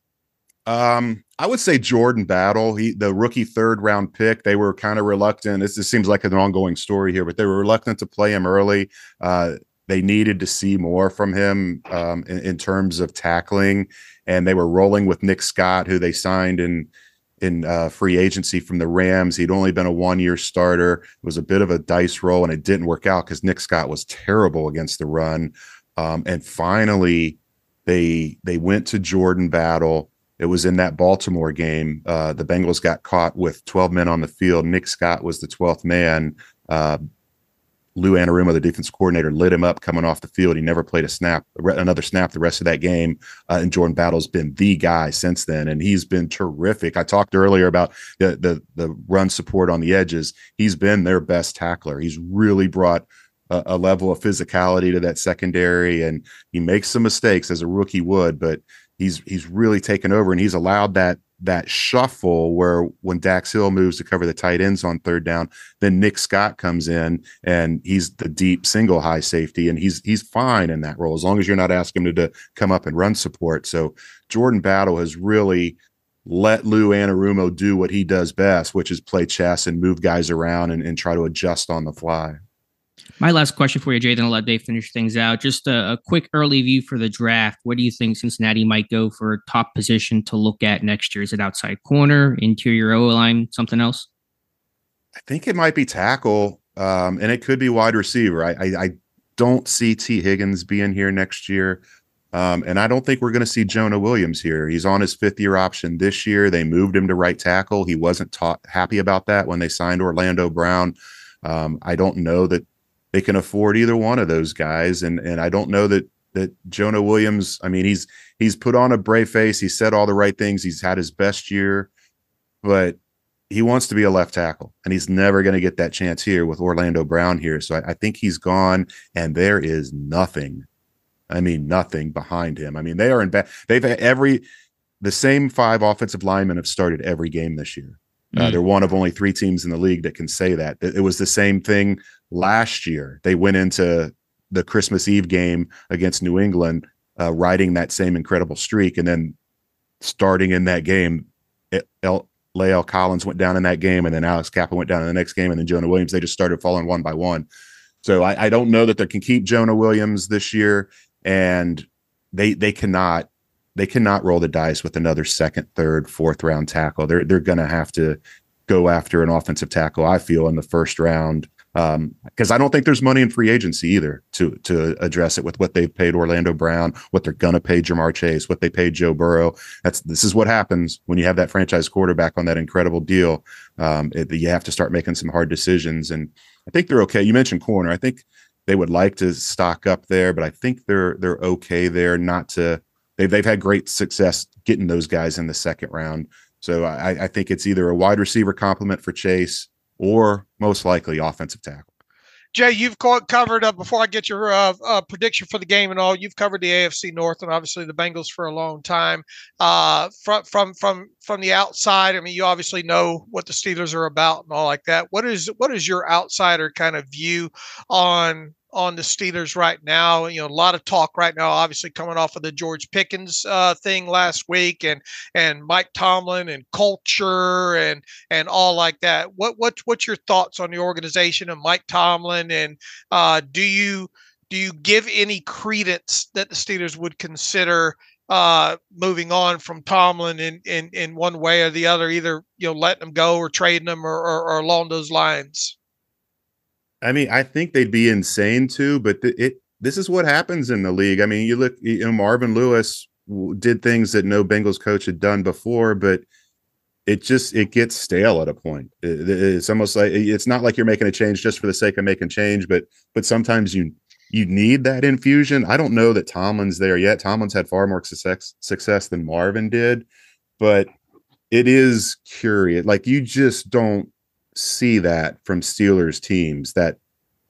I would say Jordan Battle, the rookie 3rd round pick. They were kind of reluctant. This seems like an ongoing story here, but they were reluctant to play him early. They needed to see more from him in terms of tackling, and they were rolling with Nick Scott, who they signed in free agency from the Rams. He'd only been a 1-year starter. It was a bit of a dice roll, and it didn't work out because Nick Scott was terrible against the run. And finally, They went to Jordan Battle. It was in that Baltimore game. The Bengals got caught with 12 men on the field. Nick Scott was the 12th man. Lou Anarumo, the defensive coordinator, lit him up coming off the field. He never played another snap the rest of that game. And Jordan Battle's been the guy since then, and he's been terrific. I talked earlier about the run support on the edges. He's been their best tackler. He's really brought a level of physicality to that secondary, and he makes some mistakes as a rookie would, but he's really taken over, and he's allowed that shuffle where when Dax Hill moves to cover the tight ends on third down, then Nick Scott comes in and he's the deep single high safety, and he's fine in that role as long as you're not asking him to come up and run support. So Jordan Battle has really let Lou Anarumo do what he does best, which is play chess and move guys around and try to adjust on the fly. My last question for you, Jay, then I'll let Dave finish things out. Just a quick early view for the draft. What do you think Cincinnati might go for a top position to look at next year? Is it outside corner, interior O-line, something else? I think it might be tackle, and it could be wide receiver. I don't see T. Higgins being here next year, and I don't think we're going to see Jonah Williams here. He's on his fifth-year option this year. They moved him to right tackle. He wasn't happy about that when they signed Orlando Brown. I don't know that they can afford either one of those guys. And I don't know that Jonah Williams, I mean, he's put on a brave face. He said all the right things. He's had his best year, but he wants to be a left tackle, and he's never going to get that chance here with Orlando Brown here. So I think he's gone, and there is nothing. I mean, nothing behind him. I mean, they are in bad. They've had the same 5 offensive linemen have started every game this year. They're one of only 3 teams in the league that can say that. It was the same thing last year. They went into the Christmas Eve game against New England, riding that same incredible streak. And then starting in that game, Lael Collins went down in that game, and then Alex Kappa went down in the next game, and then Jonah Williams. They just started falling one by one. So I don't know that they can keep Jonah Williams this year, and they cannot roll the dice with another second, third, fourth round tackle. They're going to have to go after an offensive tackle, I feel, in the first round, because I don't think there's money in free agency either to address it with what they've paid Orlando Brown, what they're going to pay Jamar Chase, what they paid Joe Burrow. This is what happens when you have that franchise quarterback on that incredible deal. You have to start making some hard decisions, and I think they're okay. You mentioned corner. I think they would like to stock up there, but I think they're okay there. They've had great success getting those guys in the second round. So I think it's either a wide receiver complement for Chase or most likely offensive tackle. Jay, you've covered before I get your prediction for the game and all. You've covered the AFC North and obviously the Bengals for a long time. From the outside, I mean, you obviously know what the Steelers are about and all like that. What is your outsider kind of view on the Steelers right now? You know, a lot of talk right now, obviously coming off of the George Pickens thing last week, and Mike Tomlin and culture and all like that. What's your thoughts on the organization and Mike Tomlin? And do you give any credence that the Steelers would consider moving on from Tomlin in one way or the other, either letting them go or trading them or along those lines? I mean, I think they'd be insane too, but this is what happens in the league. I mean, you look, Marvin Lewis did things that no Bengals coach had done before, but it gets stale at a point. It's almost like, it's not like you're making a change just for the sake of making change, but sometimes you need that infusion. I don't know that Tomlin's there yet. Tomlin's had far more success than Marvin did, but it is curious. Like, you just don't see that from Steelers teams, that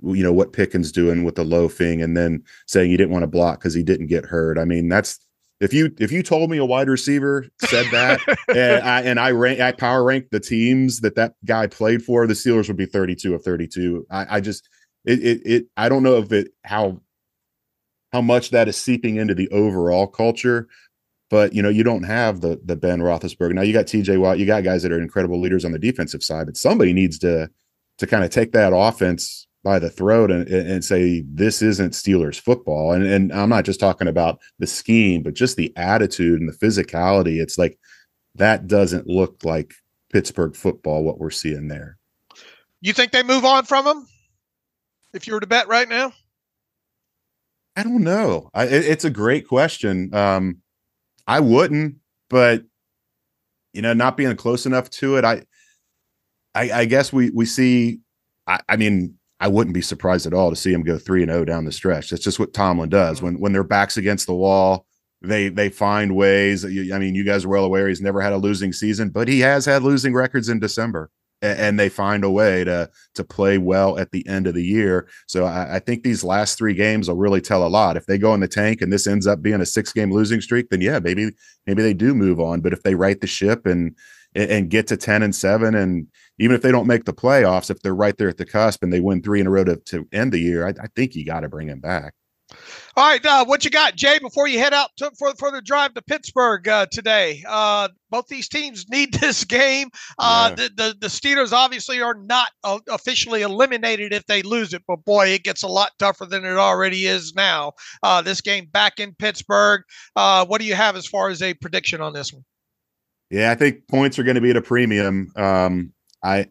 what Pickens doing with the loafing and then saying he didn't want to block because he didn't get hurt. I mean, that's if you told me a wide receiver said that and I power ranked the teams that guy played for, the Steelers would be 32 of 32. I don't know how much that is seeping into the overall culture. But, you don't have the Ben Roethlisberger. Now you got TJ Watt, you got guys that are incredible leaders on the defensive side, but somebody needs to kind of take that offense by the throat and say, this isn't Steelers football. And I'm not just talking about the scheme, but just the attitude and the physicality. It's like, that doesn't look like Pittsburgh football, what we're seeing there. You think they move on from him? If you were to bet right now? I don't know. It's a great question. I wouldn't, but not being close enough to it, I guess we see. I mean, I wouldn't be surprised at all to see him go 3-0 down the stretch. That's just what Tomlin does. When their backs against the wall, they find ways. I mean, you guys are well aware he's never had a losing season, but he has had losing records in December, and they find a way to play well at the end of the year. So I think these last 3 games will really tell a lot. If they go in the tank and this ends up being a 6-game losing streak, then yeah, maybe they do move on. But if they right the ship and get to 10-7, and even if they don't make the playoffs, if they're right there at the cusp and they win 3 in a row to end the year, I think you got to bring him back. All right, what you got, Jay, before you head out for the drive to Pittsburgh today? Both these teams need this game. The Steelers obviously are not officially eliminated if they lose it, but boy, it gets a lot tougher than it already is now. This game back in Pittsburgh. What do you have as far as a prediction on this one? Yeah, I think points are going to be at a premium. I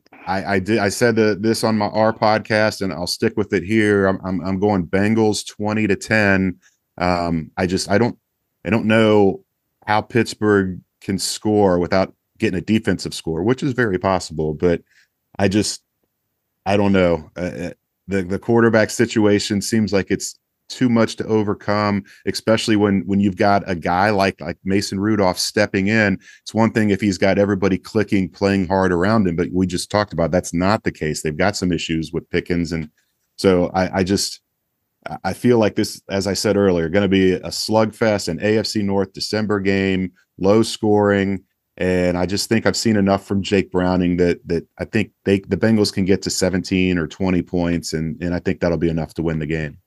said this on our podcast, and I'll stick with it here. I'm going Bengals 20-10. I don't know how Pittsburgh can score without getting a defensive score, which is very possible. But I don't know. The quarterback situation seems like it's too much to overcome, especially when you've got a guy like Mason Rudolph stepping in. It's one thing if he's got everybody clicking, playing hard around him, but we just talked about that's not the case. They've got some issues with Pickens. And so I feel like this, as I said earlier, going to be a slugfest, an AFC North December game, low scoring. And I just think I've seen enough from Jake Browning that I think the Bengals can get to 17 or 20 points. And I think that'll be enough to win the game.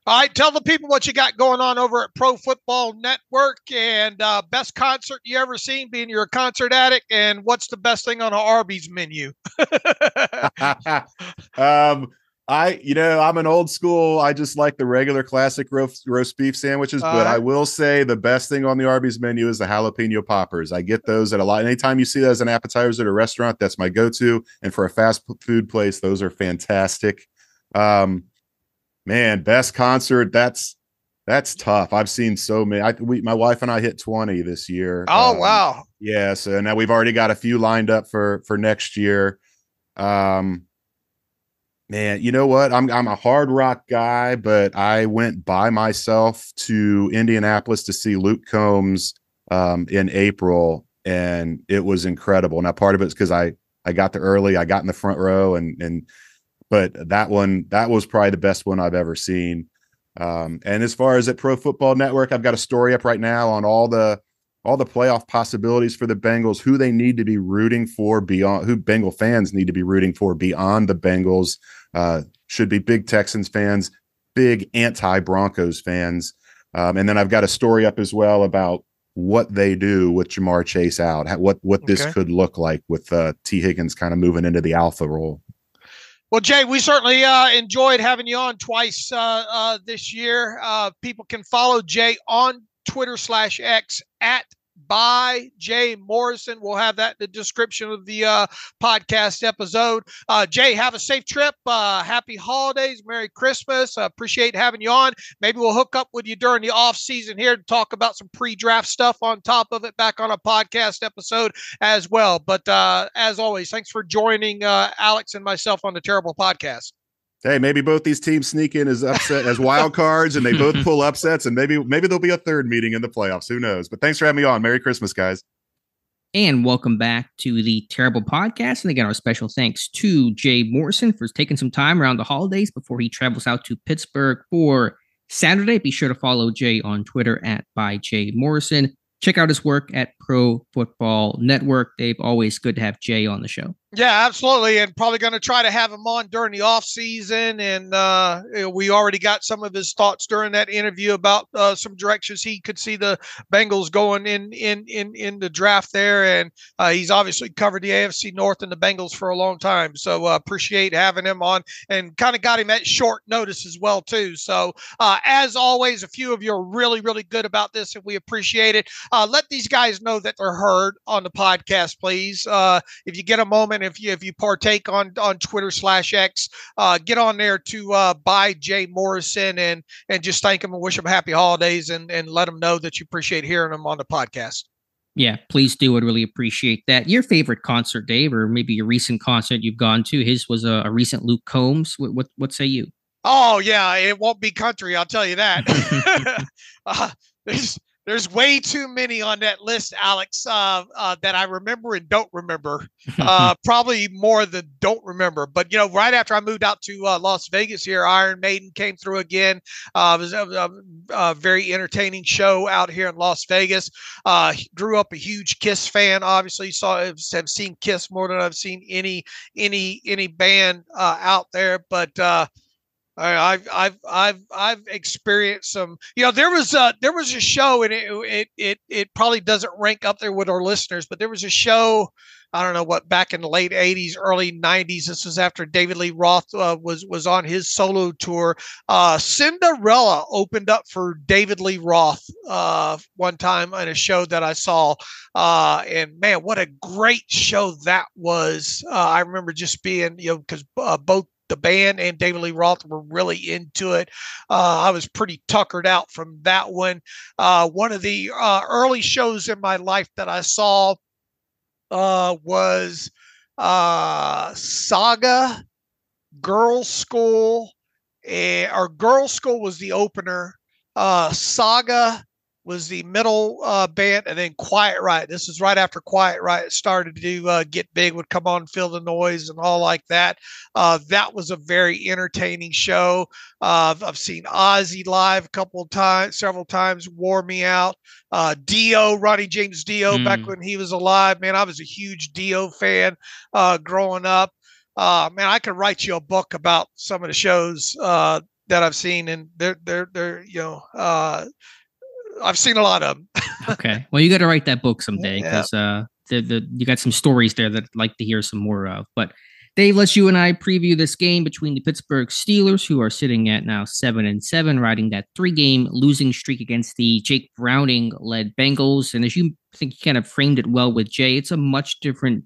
All right, tell the people what you got going on over at Pro Football Network, and best concert you ever seen, being you're a concert addict, and what's the best thing on an Arby's menu? I'm an old school. I just like the regular classic roast beef sandwiches, but I will say the best thing on the Arby's menu is the jalapeno poppers. I get those at a lot. Anytime you see that as an appetizer at a restaurant, that's my go-to. And for a fast food place, those are fantastic. Man, best concert. That's tough. I've seen so many. My wife and I hit 20 this year. Oh, wow. Yeah. So now we've already got a few lined up for next year. Man, you know what? I'm a hard rock guy, but I went by myself to Indianapolis to see Luke Combs in April, and it was incredible. Now, part of it's because I got there early. I got in the front row, but that was probably the best one I've ever seen. And as far as at Pro Football Network, I've got a story up right now on all the playoff possibilities for the Bengals, who they need to be rooting for beyond, who Bengal fans need to be rooting for beyond the Bengals. Should be big Texans fans, big anti-Broncos fans. And then I've got a story up as well about what they do with Jamar Chase out, what this could look like with T. Higgins kind of moving into the alpha role. Well, Jay, we certainly enjoyed having you on twice this year. People can follow Jay on Twitter/X at by Jay Morrison. We'll have that in the description of the podcast episode. Jay, have a safe trip. Happy holidays. Merry Christmas. Appreciate having you on. Maybe we'll hook up with you during the off season here to talk about some pre-draft stuff on top of it back on a podcast episode as well. But as always, thanks for joining Alex and myself on the Terrible Podcast. Hey, maybe both these teams sneak in as upset as wild cards, and they both pull upsets, and maybe there'll be a third meeting in the playoffs. Who knows? But thanks for having me on. Merry Christmas, guys. And welcome back to the Terrible Podcast. And again, our special thanks to Jay Morrison for taking some time around the holidays before he travels out to Pittsburgh for Saturday. Be sure to follow Jay on Twitter at by Jay Morrison. Check out his work at Pro Football Network. Dave, always good to have Jay on the show. Yeah, absolutely. And probably going to try to have him on during the off season. And we already got some of his thoughts during that interview about some directions he could see the Bengals going in the draft there. And he's obviously covered the AFC North and the Bengals for a long time. So appreciate having him on, and kind of got him at short notice as well, too. So as always, a few of you are really, really good about this, and we appreciate it. Let these guys know that they're heard on the podcast, please. If you get a moment and if you partake on Twitter/X, get on there to buy Jay Morrison and just thank him and wish him happy holidays and let him know that you appreciate hearing him on the podcast. Yeah, please do. I'd really appreciate that. Your favorite concert, Dave, or maybe a recent concert you've gone to? His was a recent Luke Combs. What say you? Oh yeah, it won't be country. I'll tell you that. There's way too many on that list, Alex, that I remember and don't remember. Probably more than don't remember. But, right after I moved out to Las Vegas here, Iron Maiden came through again. It was a very entertaining show out here in Las Vegas. Grew up a huge Kiss fan, obviously. Have seen Kiss more than I've seen any band out there. But I've experienced some, there was a show, and it probably doesn't rank up there with our listeners, but there was a show, I don't know what, back in the late 80s, early 90s. This was after David Lee Roth was on his solo tour. Cinderella opened up for David Lee Roth one time in a show that I saw. And man, what a great show that was. I remember just being, because both the band and David Lee Roth were really into it. I was pretty tuckered out from that one. One of the early shows in my life that I saw was Saga, Girls School, or Girls School was the opener. Saga was the middle band, and then Quiet Riot. This is right after Quiet Riot started to get big, would come on, Feel the Noise and all like that. That was a very entertaining show. I've seen Ozzy live several times, wore me out. Dio, Ronnie James Dio, back when he was alive, man, I was a huge Dio fan growing up. Man, I could write you a book about some of the shows that I've seen, and they're I've seen a lot of them. Okay. Well, you got to write that book someday, because you got some stories there that I'd like to hear some more of. But Dave, let's you and I preview this game between the Pittsburgh Steelers, who are sitting at now 7-7, riding that 3-game losing streak against the Jake Browning-led Bengals. And as you think you kind of framed it well with Jay, it's a much different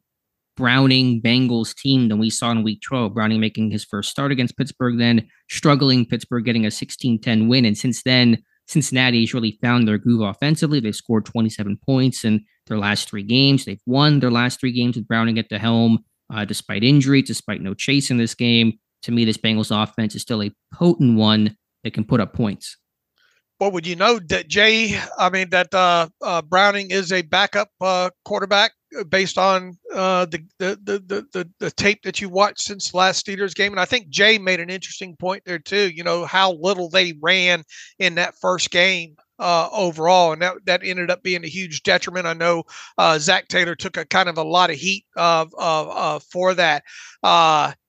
Browning Bengals team than we saw in week 12. Browning making his first start against Pittsburgh, then struggling, Pittsburgh getting a 16-10 win. And since then, Cincinnati's really found their groove offensively. They've scored 27 points in their last 3 games. They've won their last 3 games with Browning at the helm, despite injury, despite no chase in this game. To me, this Bengals offense is still a potent one that can put up points. Well, would you know that that Browning is a backup quarterback based on the tape that you watched since the last Steelers game? And I think Jay made an interesting point there too. How little they ran in that first game overall, and that ended up being a huge detriment. I know Zach Taylor took a lot of heat for that.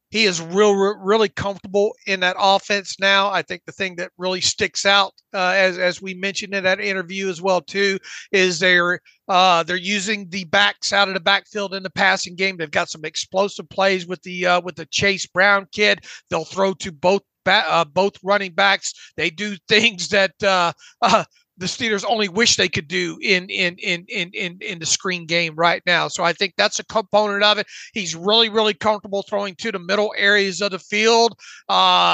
He is really comfortable in that offense now. I think the thing that really sticks out, as we mentioned in that interview as well too, is they're using the backs out of the backfield in the passing game. They've got some explosive plays with the Chase Brown kid. They'll throw to both running backs. They do things that the Steelers only wish they could do in the screen game right now. So I think that's a component of it. He's really, really comfortable throwing to the middle areas of the field.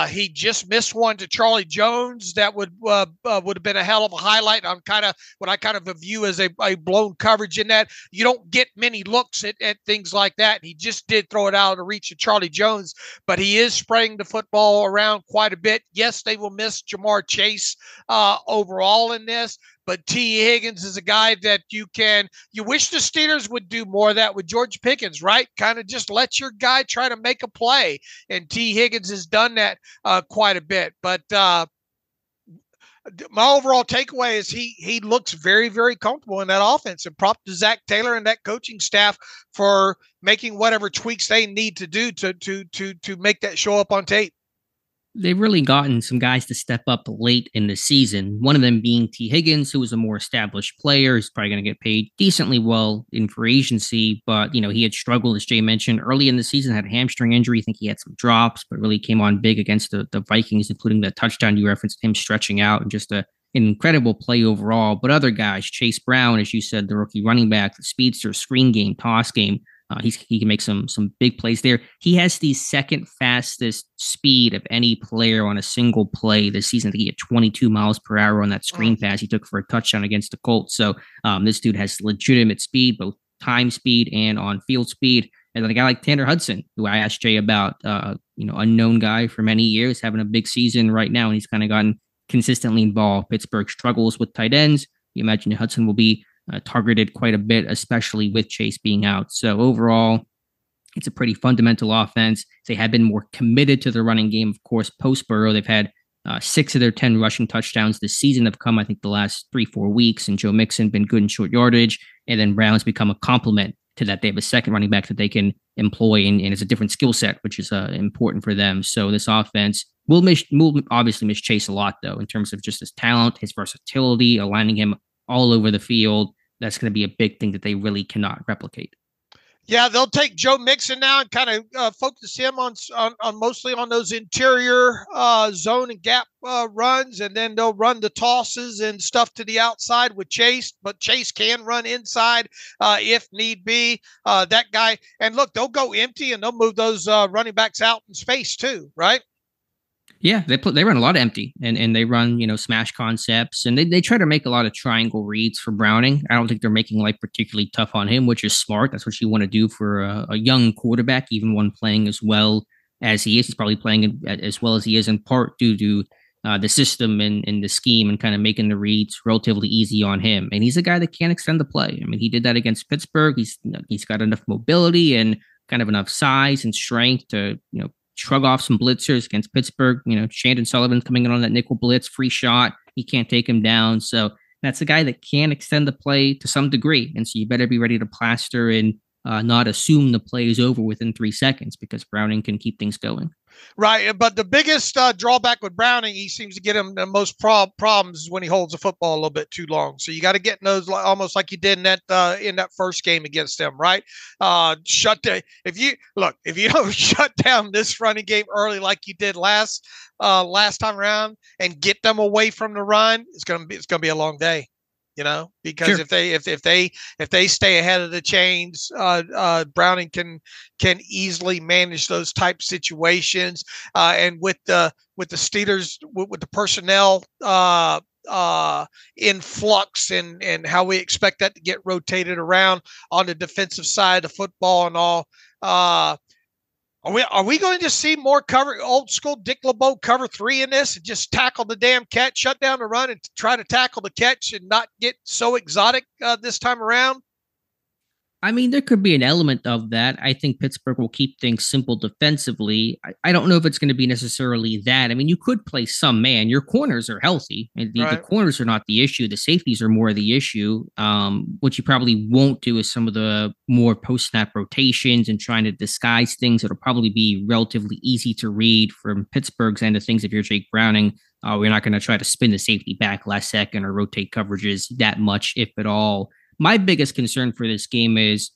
He just missed one to Charlie Jones that would have been a hell of a highlight. What I kind of view as a blown coverage in that. You don't get many looks at things like that. He just did throw it out of reach to Charlie Jones, but he is spraying the football around quite a bit. Yes, they will miss Jamar Chase overall in this, but T. Higgins is a guy that you wish the Steelers would do more of that with George Pickens, right? Kind of just let your guy try to make a play, and T. Higgins has done that quite a bit. But my overall takeaway is he looks very, very comfortable in that offense, and prop to Zach Taylor and that coaching staff for making whatever tweaks they need to do to make that show up on tape. They've really gotten some guys to step up late in the season, one of them being T. Higgins, who is a more established player. He's probably going to get paid decently well in free agency, but, he had struggled, as Jay mentioned, early in the season, had a hamstring injury. I think he had some drops, but really came on big against the Vikings, including the touchdown you referenced, him stretching out, and just an incredible play overall. But other guys, Chase Brown, as you said, the rookie running back, the speedster, screen game, toss game, He can make some big plays there. He has the second fastest speed of any player on a single play this season. I think he had 22 miles per hour on that screen pass he took for a touchdown against the Colts. So this dude has legitimate speed, both time speed and on field speed. And then a guy like Tanner Hudson, who I asked Jay about, unknown guy for many years, having a big season right now, and he's kind of gotten consistently involved. Pittsburgh struggles with tight ends. You imagine Hudson will be targeted quite a bit, especially with Chase being out. So overall, it's a pretty fundamental offense. They have been more committed to the running game, of course, post Burrow. They've had 6 of their 10 rushing touchdowns this season have come, I think, the last 3-4 weeks, and Joe Mixon been good in short yardage. And then Brown's become a complement to that. They have a second running back that they can employ, and it's a different skill set, which is important for them. So this offense will obviously miss Chase a lot, though, in terms of just his talent, his versatility, aligning him all over the field. That's going to be a big thing that they really cannot replicate. Yeah, they'll take Joe Mixon now and kind of focus him on mostly on those interior zone and gap runs, and then they'll run the tosses and stuff to the outside with Chase. But Chase can run inside if need be. That guy, and look, they'll go empty and they'll move those running backs out in space too, right? Yeah, they run a lot of empty, and they run, smash concepts, and they try to make a lot of triangle reads for Browning. I don't think they're making life particularly tough on him, which is smart. That's what you want to do for a young quarterback, even one playing as well as he is. He's probably playing as well as he is in part due to the system and the scheme, and kind of making the reads relatively easy on him. And he's a guy that can extend the play. I mean, he did that against Pittsburgh. He's got enough mobility and kind of enough size and strength to, shrug off some blitzers against Pittsburgh. Shandon Sullivan's coming in on that nickel blitz, free shot. He can't take him down. So that's a guy that can extend the play to some degree. And so you better be ready to plaster and not assume the play is over within 3 seconds, because Browning can keep things going. Right. But the biggest drawback with Browning, he seems to get him the most problems is when he holds the football a little bit too long. So you got to get in those almost like you did in that first game against them, right? If you don't shut down this running game early like you did last time around and get them away from the run, it's gonna be a long day. Because sure. if they stay ahead of the chains, Browning can easily manage those type situations. And with the Steelers, with the personnel in flux and how we expect that to get rotated around on the defensive side of the football and all, Are we going to see more old school Dick LeBeau cover 3 in this, and just tackle the damn catch, shut down the run, and try to tackle the catch and not get so exotic this time around? I mean, there could be an element of that. I think Pittsburgh will keep things simple defensively. I don't know if it's going to be necessarily that. I mean, you could play some man. Your corners are healthy. And the corners are not the issue. The safeties are more the issue. What you probably won't do is some of the more post-snap rotations and trying to disguise things that'll probably be relatively easy to read from Pittsburgh's end of things. If you're Jake Browning, we're not going to try to spin the safety back last second or rotate coverages that much, if at all. My biggest concern for this game is,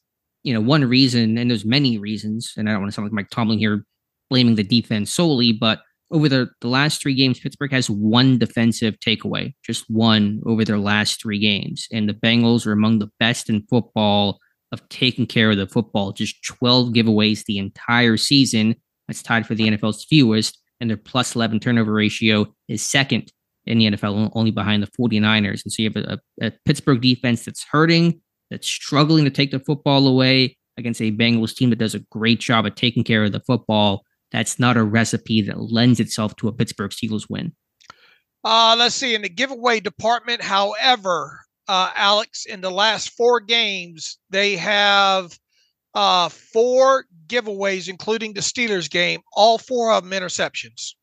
one reason, and there's many reasons, and I don't want to sound like Mike Tomlin here blaming the defense solely, but over the last 3 games, Pittsburgh has 1 defensive takeaway, just 1 over their last 3 games. And the Bengals are among the best in football of taking care of the football, just 12 giveaways the entire season. That's tied for the NFL's fewest, and their plus 11 turnover ratio is second in the NFL, only behind the 49ers. And so you have a Pittsburgh defense that's hurting, that's struggling to take the football away against a Bengals team that does a great job of taking care of the football. That's not a recipe that lends itself to a Pittsburgh Steelers win. Let's see. In the giveaway department, however, Alex, in the last 4 games, they have 4 giveaways, including the Steelers game, all 4 of them interceptions.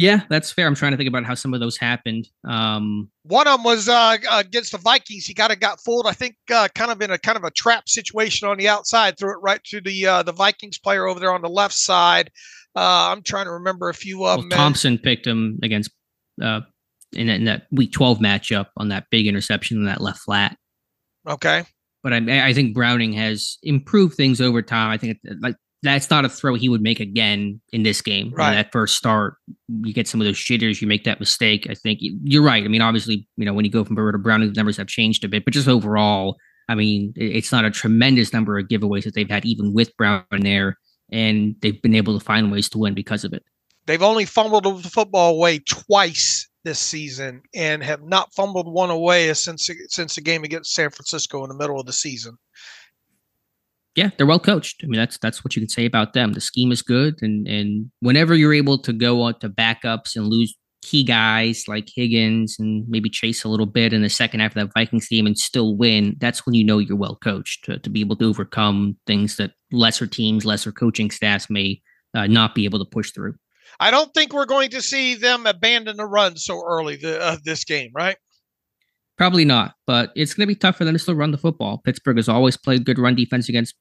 Yeah, that's fair. I'm trying to think about how some of those happened. One of them was against the Vikings. He got fooled, I think, kind of in a trap situation on the outside, threw it right to the Vikings player over there on the left side. I'm trying to remember a few of them. Thompson picked him against in that Week 12 matchup on that big interception in that left flat. Okay. But I think Browning has improved things over time. I think that's not a throw he would make again in this game. Right. That first start, you get some of those shitters, you make that mistake. I think you're right. I mean, obviously, when you go from Burrow to Browning, the numbers have changed a bit, but just overall, I mean, it's not a tremendous number of giveaways that they've had, even with Brown there, and they've been able to find ways to win because of it. They've only fumbled the football away twice this season and have not fumbled one away since the game against San Francisco in the middle of the season. Yeah, they're well coached. I mean, that's what you can say about them. The scheme is good, and whenever you're able to go on to backups and lose key guys like Higgins and maybe Chase a little bit in the second half of that Vikings game and still win, that's when you know you're well coached to be able to overcome things that lesser teams, lesser coaching staffs may not be able to push through. I don't think we're going to see them abandon the run so early this game, right? Probably not, but it's going to be tough for them to still run the football. Pittsburgh has always played good run defense against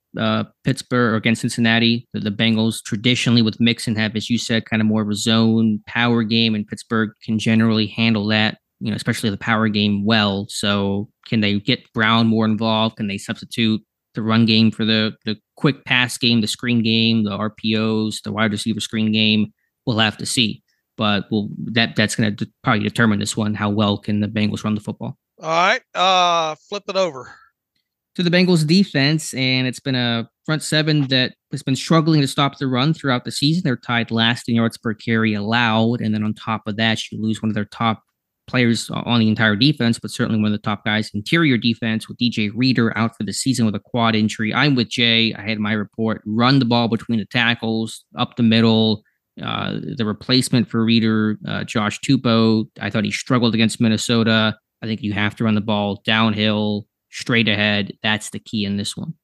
Pittsburgh or against Cincinnati. The Bengals traditionally with Mixon have, as you said, kind of more of a zone power game, and Pittsburgh can generally handle that, especially the power game well. So can they get Brown more involved? Can they substitute the run game for the quick pass game, the screen game, the RPOs, the wide receiver screen game? We'll have to see. But that's going to probably determine this one. How well can the Bengals run the football? All right, flip it over to the Bengals defense, and it's been a front seven that has been struggling to stop the run throughout the season. They're tied last in yards per carry allowed, and then on top of that, you lose one of their top players on the entire defense, but certainly one of the top guys interior defense with DJ Reader out for the season with a quad injury. I'm with Jay. I had my report: run the ball between the tackles, up the middle. The replacement for Reader, Josh Tupou, I thought he struggled against Minnesota. I think you have to run the ball downhill, straight ahead. That's the key in this one.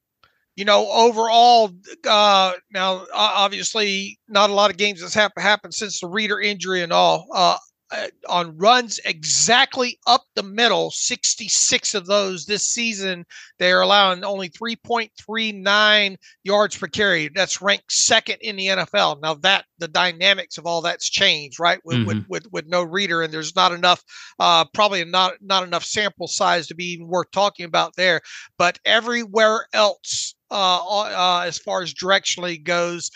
Overall, now, obviously, not a lot of games that's happened since the Reader injury and all. On runs exactly up the middle, 66 of those this season, they're allowing only 3.39 yards per carry. That's ranked second in the NFL. Now that the dynamics of all that's changed, right? With no Reader, and there's not enough, probably not enough sample size to be even worth talking about there. But everywhere else, as far as directionally goes,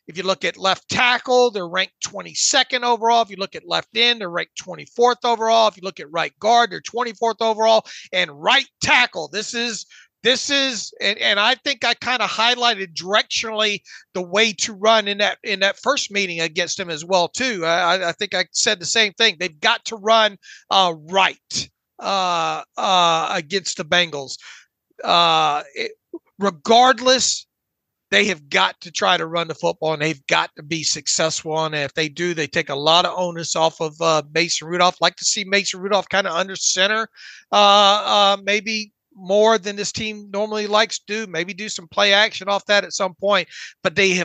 if you look at left tackle, they're ranked 22nd overall. If you look at left end, they're ranked 24th overall. If you look at right guard, they're 24th overall. And right tackle, this is, and I think I kind of highlighted directionally the way to run in that first meeting against them as well too. I think I said the same thing. They've got to run right against the Bengals. Regardless, they have got to try to run the football, and they've got to be successful on it. If they do, they take a lot of onus off of Mason Rudolph. Like to see Mason Rudolph kind of under center, maybe more than this team normally likes to do. Maybe do some play action off that at some point. But they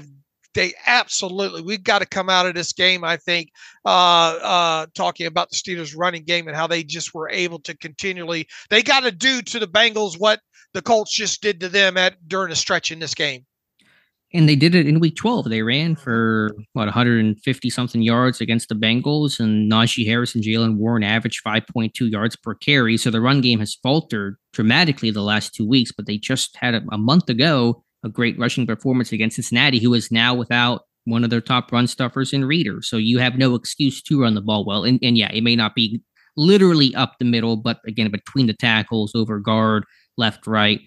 absolutely, we've got to come out of this game, I think, talking about the Steelers running game and how they just were able to continually, they got to do to the Bengals what the Colts just did to them during a stretch in this game. And they did it in week 12. They ran for 150 something yards against the Bengals, and Najee Harris and Jalen Warren averaged 5.2 yards per carry. So the run game has faltered dramatically the last 2 weeks, but they just had a month ago a great rushing performance against Cincinnati, who is now without one of their top run stuffers in Reader. So you have no excuse to run the ball well. And yeah, it may not be literally up the middle, but again, between the tackles, over guard, left, right,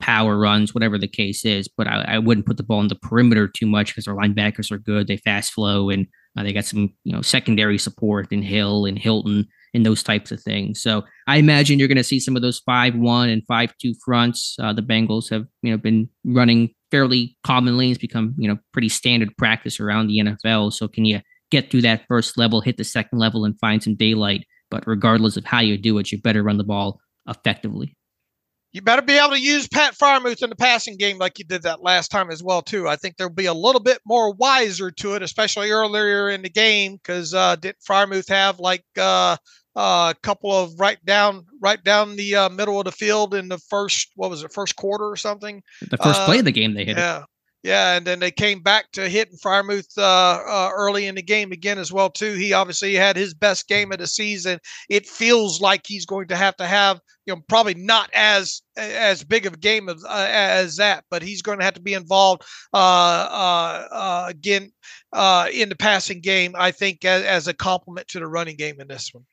power runs, whatever the case is. But I wouldn't put the ball in the perimeter too much because our linebackers are good. They fast flow, and they got some secondary support in Hill and Hilton and those types of things. So I imagine you're going to see some of those 5-1 and 5-2 fronts. The Bengals have been running fairly commonly. It's become pretty standard practice around the NFL. So can you get through that first level, hit the second level, and find some daylight? But regardless of how you do it, you better run the ball effectively. You better be able to use Pat Freiermuth in the passing game like you did that last time as well, too. I think there'll be a little bit more wiser to it, especially earlier in the game, because didn't Freiermuth have like a couple of right down the middle of the field in the first quarter or something? The first play of the game they hit it. Yeah, and then they came back to hitting Freiermuth early in the game again as well, too. He obviously had his best game of the season. It feels like he's going to have, probably not as big of a game as that, but he's going to have to be involved again in the passing game, I think, as a complement to the running game in this one.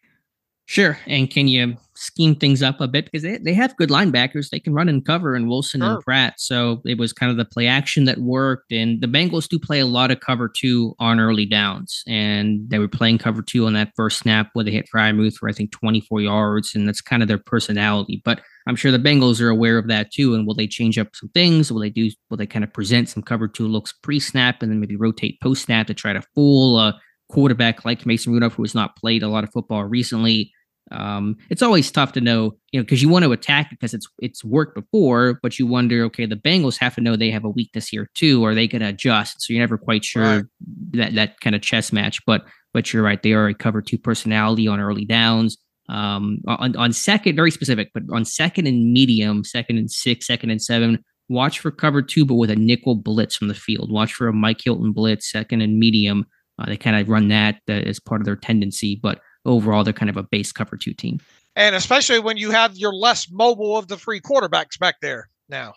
Sure. And can you scheme things up a bit? Because they have good linebackers. They can run and cover in Wilson and Pratt. So it was kind of the play action that worked. And the Bengals do play a lot of cover two on early downs. And they were playing cover two on that first snap where they hit Fryermuth for, I think, 24 yards. And that's kind of their personality. But I'm sure the Bengals are aware of that too. And will they change up some things? Will they kind of present some cover two looks pre-snap and then maybe rotate post-snap to try to fool a quarterback like Mason Rudolph, who has not played a lot of football recently? It's always tough to know, because you want to attack it because it's worked before, but you wonder, okay, the Bengals have to know they have a weakness here too. Are they going to adjust? So you're never quite sure that kind of chess match. But you're right, they are a cover two personality on early downs. On second, very specific, but on second and medium, second and 6, second and 7, watch for cover two, but with a nickel blitz from the field. Watch for a Mike Hilton blitz, second and medium. They kind of run that as part of their tendency, but overall, they're kind of a base cover two team. And especially when you have your less mobile of the three quarterbacks back there now.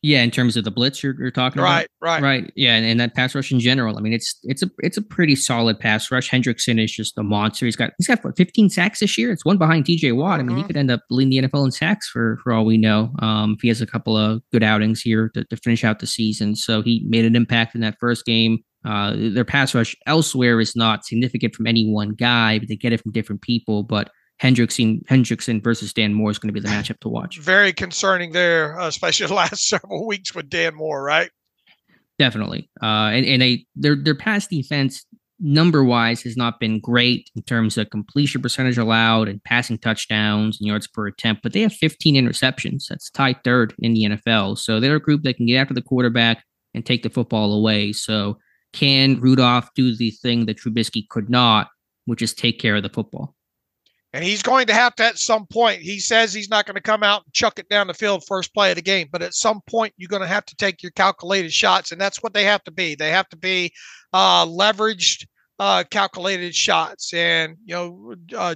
Yeah, in terms of the blitz you're talking about. Right. Yeah, and that pass rush in general. I mean, it's a pretty solid pass rush. Hendrickson is just a monster. He's got what, 15 sacks this year. It's one behind TJ Watt. I mean, he could end up leading the NFL in sacks for all we know. If he has a couple of good outings here to finish out the season. So he made an impact in that first game. Their pass rush elsewhere is not significant from any one guy, but they get it from different people. But Hendrickson versus Dan Moore is going to be the matchup to watch. Very concerning there, especially the last several weeks with Dan Moore, right? Definitely. And their pass defense number wise has not been great in terms of completion percentage allowed and passing touchdowns and yards per attempt, but they have 15 interceptions. That's tied third in the NFL. So they're a group that can get after the quarterback and take the football away. So can Rudolph do the thing that Trubisky could not, which is take care of the football? And he's going to have to at some point. He says he's not going to come out and chuck it down the field first play of the game. But at some point, you're going to have to take your calculated shots. And that's what they have to be. They have to be leveraged, calculated shots. And,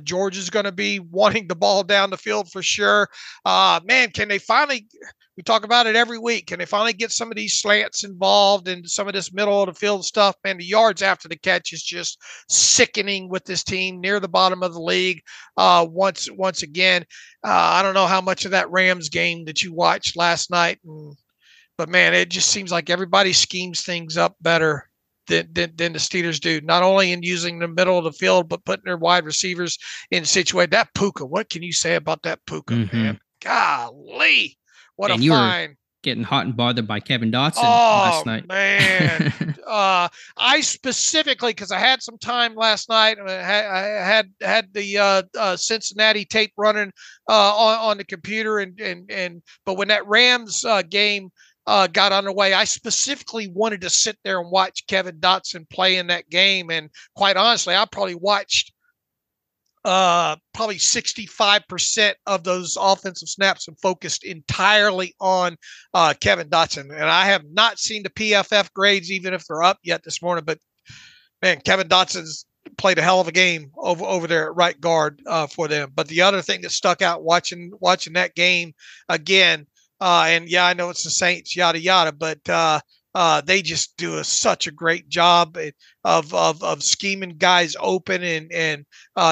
George is going to be wanting the ball down the field for sure. Man, can they finally – we talk about it every week. Can they finally get some of these slants involved and some of this middle of the field stuff? Man, the yards after the catch is just sickening with this team near the bottom of the league. Once again, I don't know how much of that Rams game that you watched last night, but man, it just seems like everybody schemes things up better than the Steelers do, not only in using the middle of the field, but putting their wide receivers in situation. That Puka, what can you say about that Puka, man? Golly. What and a fine. Were getting hot and bothered by Kevin Dotson last night. Man. I specifically, because I had some time last night, I had the Cincinnati tape running on the computer, but when that Rams game got underway, I specifically wanted to sit there and watch Kevin Dotson play in that game. And quite honestly, I probably watched probably 65% of those offensive snaps and focused entirely on Kevin Dotson. And I have not seen the PFF grades, even if they're up yet this morning. But man, Kevin Dotson's played a hell of a game over there at right guard for them. But the other thing that stuck out watching that game again, and yeah, I know it's the Saints, yada yada, but they just do such a great job of scheming guys open and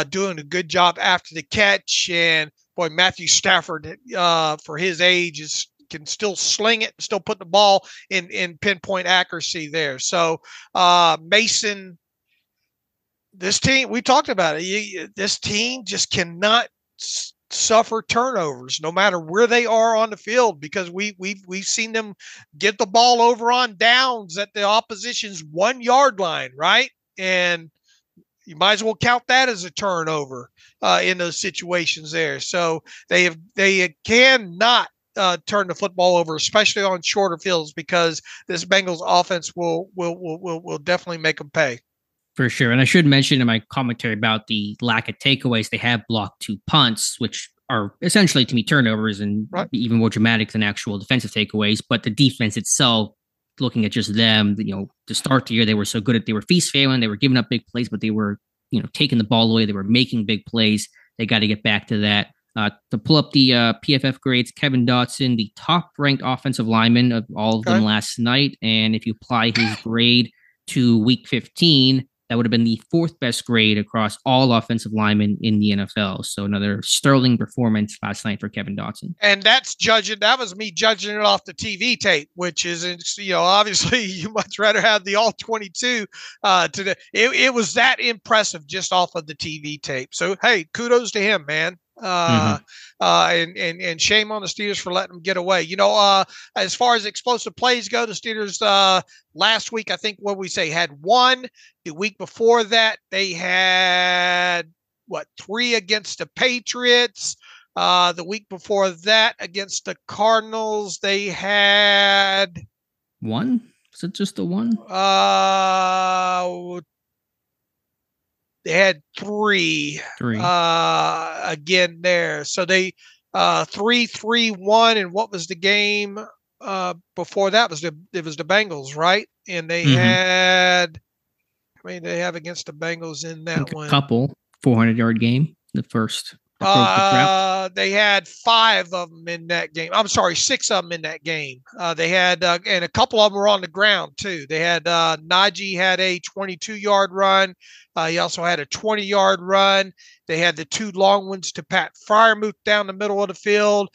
doing a good job after the catch. And boy, Matthew Stafford, for his age, can still sling it, still put the ball in pinpoint accuracy there. So Mason, this team, we talked about it. This team just cannot suffer turnovers no matter where they are on the field, because we've seen them get the ball over on downs at the opposition's 1 yard line, right? And you might as well count that as a turnover in those situations there. So they cannot turn the football over, especially on shorter fields, because this Bengals offense will definitely make them pay. For sure. And I should mention in my commentary about the lack of takeaways, they have blocked 2 punts, which are essentially, to me, turnovers and even more dramatic than actual defensive takeaways. But the defense itself, looking at just them, to start the year, they were so good they were feast failing. They were giving up big plays, but they were, taking the ball away. They were making big plays. They got to get back to that. To pull up the PFF grades, Kevin Dotson, the top-ranked offensive lineman of all of them last night. And if you apply his grade to week 15, That would have been the 4th best grade across all offensive linemen in the NFL. So another sterling performance last night for Kevin Dotson. And that was me judging it off the TV tape, which is, obviously you much rather have the all 22 it was that impressive just off of the TV tape. So, hey, kudos to him, man. And shame on the Steelers for letting them get away. As far as explosive plays go, the Steelers last week, I think had one. The week before that, they had 3 against the Patriots. The week before that, against the Cardinals, they had 1. Is it just the 1? They had 3. 3. Again there. So they 3-3-1. And what was the game before that? It was the Bengals, right? And they had, how many did they have against the Bengals in that one? A couple. 400-yard game, the first. They had 5 of them in that game. I'm sorry, 6 of them in that game. They had, and a couple of them were on the ground too. They had, Najee had a 22-yard run. He also had a 20-yard run. They had the 2 long ones to Pat Freiermuth down the middle of the field.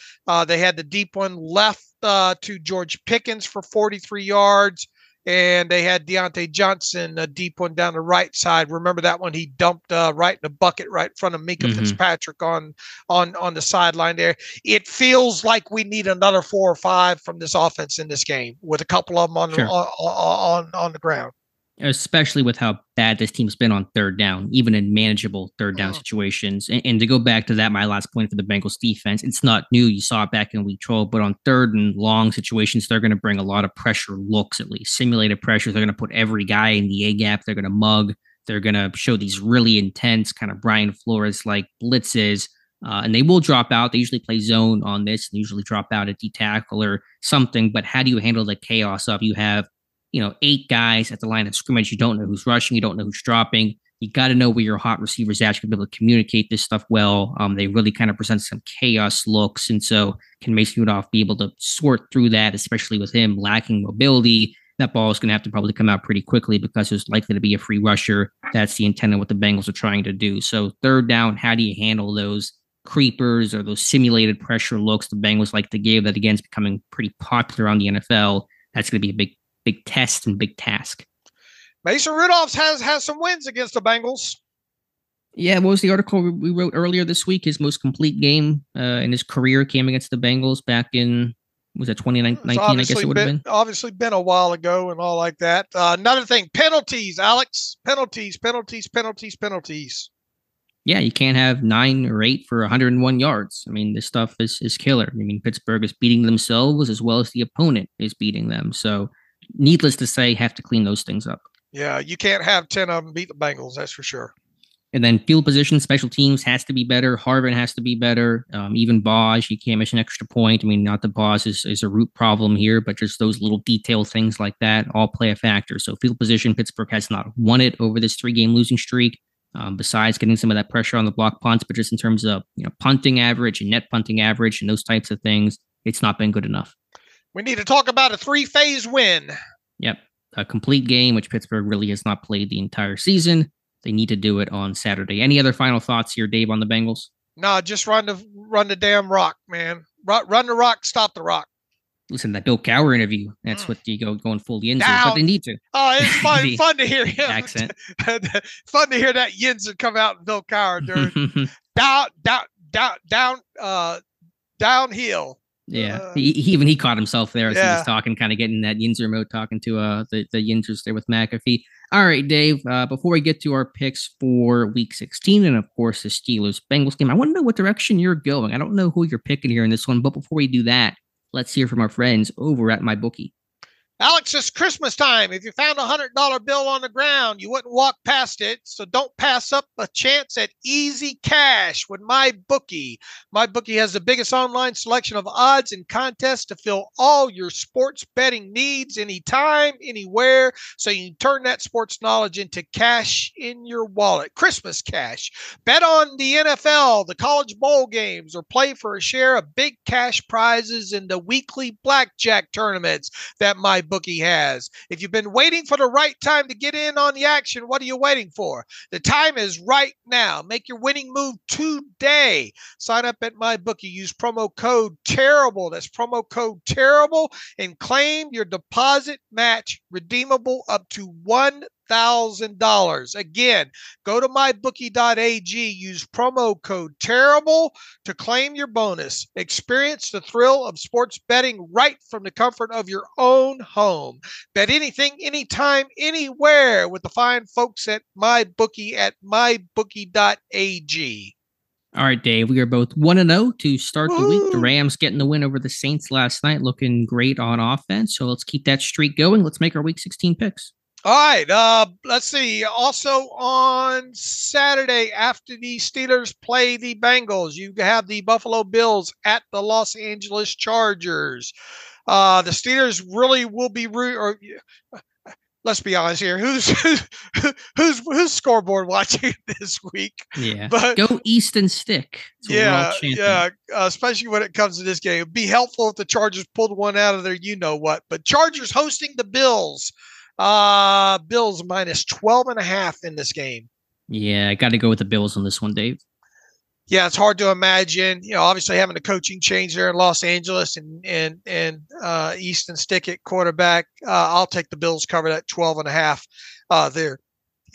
They had the deep one left to George Pickens for 43 yards. And they had Deontay Johnson, a deep one down the right side. Remember that one? He dumped right in the bucket right in front of Minka Fitzpatrick on the sideline there. It feels like we need another 4 or 5 from this offense in this game, with a couple of them on the ground. Especially with how bad this team's been on third down, even in manageable third down situations. And to go back to that, my last point for the Bengals defense, it's not new. You saw it back in week 12, but on third and long situations, they're going to bring a lot of pressure looks, at least simulated pressure. They're going to put every guy in the A gap. They're going to mug. They're going to show these really intense kind of Brian Flores-like blitzes. And they will drop out. They usually play zone on this and usually drop out at D tackle or something. But how do you handle the chaos of you have 8 guys at the line of scrimmage? You don't know who's rushing. You don't know who's dropping. You got to know where your hot receivers are actually be able to communicate this stuff well. They really kind of present some chaos looks. And so can Mason Rudolph be able to sort through that, especially with him lacking mobility? That ball is going to have to probably come out pretty quickly because there's likely to be a free rusher. That's the intent of what the Bengals are trying to do. So third down, how do you handle those creepers or those simulated pressure looks the Bengals like to give that, again, is becoming pretty popular on the NFL? That's going to be a big test and big task. Mason Rudolph has some wins against the Bengals. Yeah, what was the article we wrote earlier this week? His most complete game in his career came against the Bengals back in, was it 2019? I guess it would have been. Obviously been a while ago and all like that. Another thing, penalties, Alex. Penalties. Yeah, you can't have 9 or 8 for 101 yards. I mean, this stuff is killer. I mean, Pittsburgh is beating themselves as well as the opponent is beating them. So needless to say, have to clean those things up. Yeah, you can't have 10 of them beat the Bengals, that's for sure. And then field position, special teams has to be better. Harvin has to be better. Even Bosch, you can't miss an extra point. I mean, not that Bosch is a root problem here, but just those little detail things like that all play a factor. So field position, Pittsburgh has not won it over this 3-game losing streak. Besides getting some of that pressure on the block punts, but just in terms of punting average and net punting average and those types of things, it's not been good enough. We need to talk about a 3-phase win. Yep. A complete game, which Pittsburgh really has not played the entire season. They need to do it on Saturday. Any other final thoughts here, Dave, on the Bengals? No, just run the damn rock, man. Run the rock, stop the rock. Listen, that Bill Cowher interview, that's what you going fully into, but they need to. Oh, it's fun to hear him. Accent. Fun to hear that Yinzer come out and Bill Cowher during downhill. Yeah, he caught himself there as he was talking, kind of getting that Yinzer mode, talking to the Yinzers there with McAfee. All right, Dave, before we get to our picks for Week 16 and, of course, the Steelers-Bengals game, I want to know what direction you're going. I don't know who you're picking here in this one, but before we do that, let's hear from our friends over at MyBookie. Alex, it's Christmas time. If you found a $100 bill on the ground, you wouldn't walk past it. So don't pass up a chance at easy cash with MyBookie. MyBookie has the biggest online selection of odds and contests to fill all your sports betting needs anytime, anywhere. So you can turn that sports knowledge into cash in your wallet. Christmas cash. Bet on the NFL, the college bowl games, or play for a share of big cash prizes in the weekly blackjack tournaments that MyBookie MyBookie has. If you've been waiting for the right time to get in on the action, what are you waiting for? The time is right now. Make your winning move today. Sign up at MyBookie. Use promo code TERRIBLE. That's promo code TERRIBLE and claim your deposit match redeemable up to $1,000. Again, go to mybookie.ag, use promo code TERRIBLE to claim your bonus. Experience the thrill of sports betting right from the comfort of your own home. Bet anything, anytime, anywhere with the fine folks at MyBookie at mybookie.ag. All right, Dave, we are both 1-0 to start the week. The Rams getting the win over the Saints last night, looking great on offense. So let's keep that streak going. Let's make our week 16 picks. All right. Let's see. Also on Saturday, after the Steelers play the Bengals, you have the Buffalo Bills at the Los Angeles Chargers. The Steelers really will be let's be honest here. Who's scoreboard watching this week? Yeah. But go East and stick. Yeah. Especially when it comes to this game. It'd be helpful if the Chargers pulled one out of their you-know-what. But Chargers hosting the Bills. Bills minus 12.5 in this game. Yeah, I got to go with the Bills on this one, Dave. Yeah, it's hard to imagine, obviously having a coaching change there in Los Angeles and Easton Stick at quarterback. I'll take the Bills cover that 12.5 there.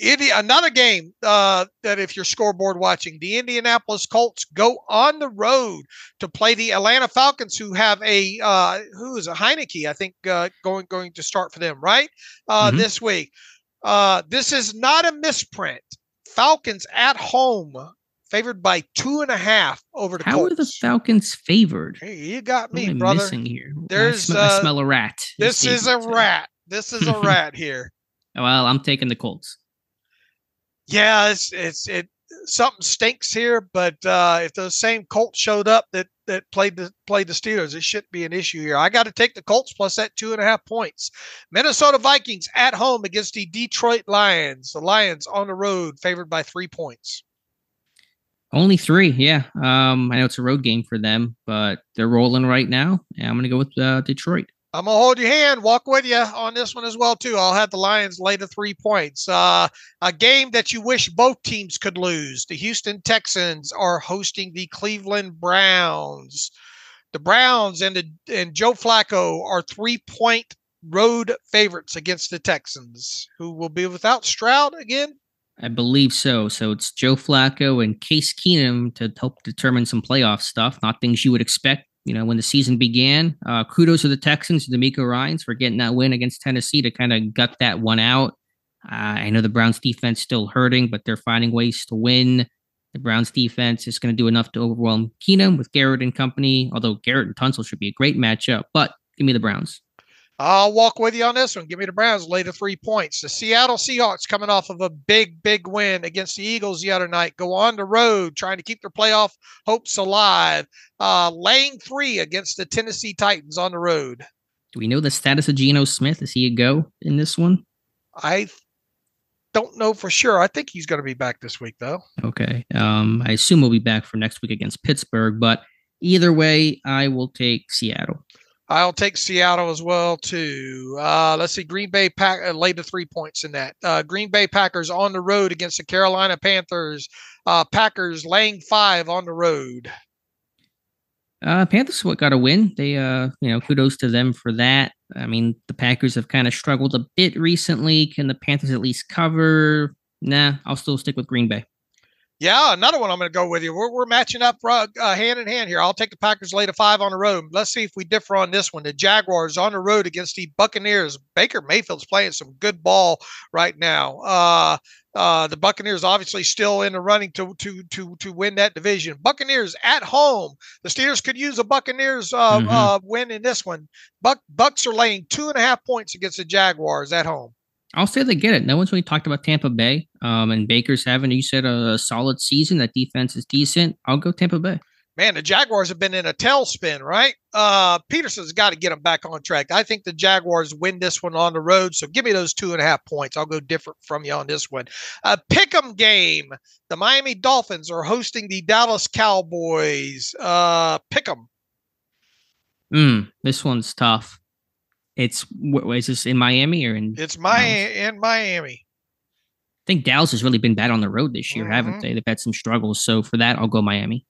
Another game that if you're scoreboard watching, the Indianapolis Colts go on the road to play the Atlanta Falcons, who have who is a Heineke, I think, going to start for them, right? This week. This is not a misprint. Falcons at home, favored by 2.5 over the Colts. How are the Falcons favored? Hey, you got me, what am I brother. Missing here? I smell a rat. This is a rat. This is a rat here. Well, I'm taking the Colts. Yeah, it something stinks here, but if those same Colts showed up that played the Steelers, it shouldn't be an issue here. I got to take the Colts plus that 2.5 points. Minnesota Vikings at home against the Detroit Lions. The Lions on the road, favored by 3 points. Only 3, yeah. I know it's a road game for them, but they're rolling right now. And I'm going to go with Detroit. I'm going to hold your hand, walk with you on this one as well, too. I'll have the Lions lay the 3 points. A game that you wish both teams could lose. The Houston Texans are hosting the Cleveland Browns. The Browns and Joe Flacco are 3-point road favorites against the Texans, who will be without Stroud again. I believe so. So it's Joe Flacco and Case Keenum to help determine some playoff stuff, not things you would expect. When the season began, kudos to the Texans, to D'Amico Ryans for getting that win against Tennessee to kind of gut that one out. I know the Browns defense still hurting, but they're finding ways to win. The Browns defense is going to do enough to overwhelm Keenum with Garrett and company, although Garrett and Tunsil should be a great matchup, but give me the Browns. I'll walk with you on this one. Give me the Browns, lay the 3 points. The Seattle Seahawks, coming off of a big win against the Eagles the other night, go on the road trying to keep their playoff hopes alive. Laying 3 against the Tennessee Titans on the road. Do we know the status of Geno Smith? Is he a go in this one? I don't know for sure. I think he's going to be back this week, though. Okay. I assume he'll be back for next week against Pittsburgh, but either way, I will take Seattle. I'll take Seattle as well, too. Let's see. Green Bay lay the 3 points in that. Green Bay Packers on the road against the Carolina Panthers. Packers laying 5 on the road. Panthers got a win. They, kudos to them for that. I mean, the Packers have kind of struggled a bit recently. Can the Panthers at least cover? Nah, I'll still stick with Green Bay. Yeah, another one I'm going to go with you. We're matching up hand in hand here. I'll take the Packers lay to 5 on the road. Let's see if we differ on this one. The Jaguars on the road against the Buccaneers. Baker Mayfield's playing some good ball right now. The Buccaneers obviously still in the running to win that division. Buccaneers at home. The Steelers could use a Buccaneers win in this one. Bucks are laying 2.5 points against the Jaguars at home. I'll say they get it. No one's really talked about Tampa Bay. And Baker's having, you said, a solid season. That defense is decent. I'll go Tampa Bay. Man, the Jaguars have been in a tailspin, right? Peterson's got to get them back on track. I think the Jaguars win this one on the road. So give me those 2.5 points. I'll go different from you on this one. Pick'em game. The Miami Dolphins are hosting the Dallas Cowboys. Pick'em. This one's tough. Is this in Miami or in? It's in Miami. I think Dallas has really been bad on the road this year, haven't they? They've had some struggles. So for that, I'll go Miami.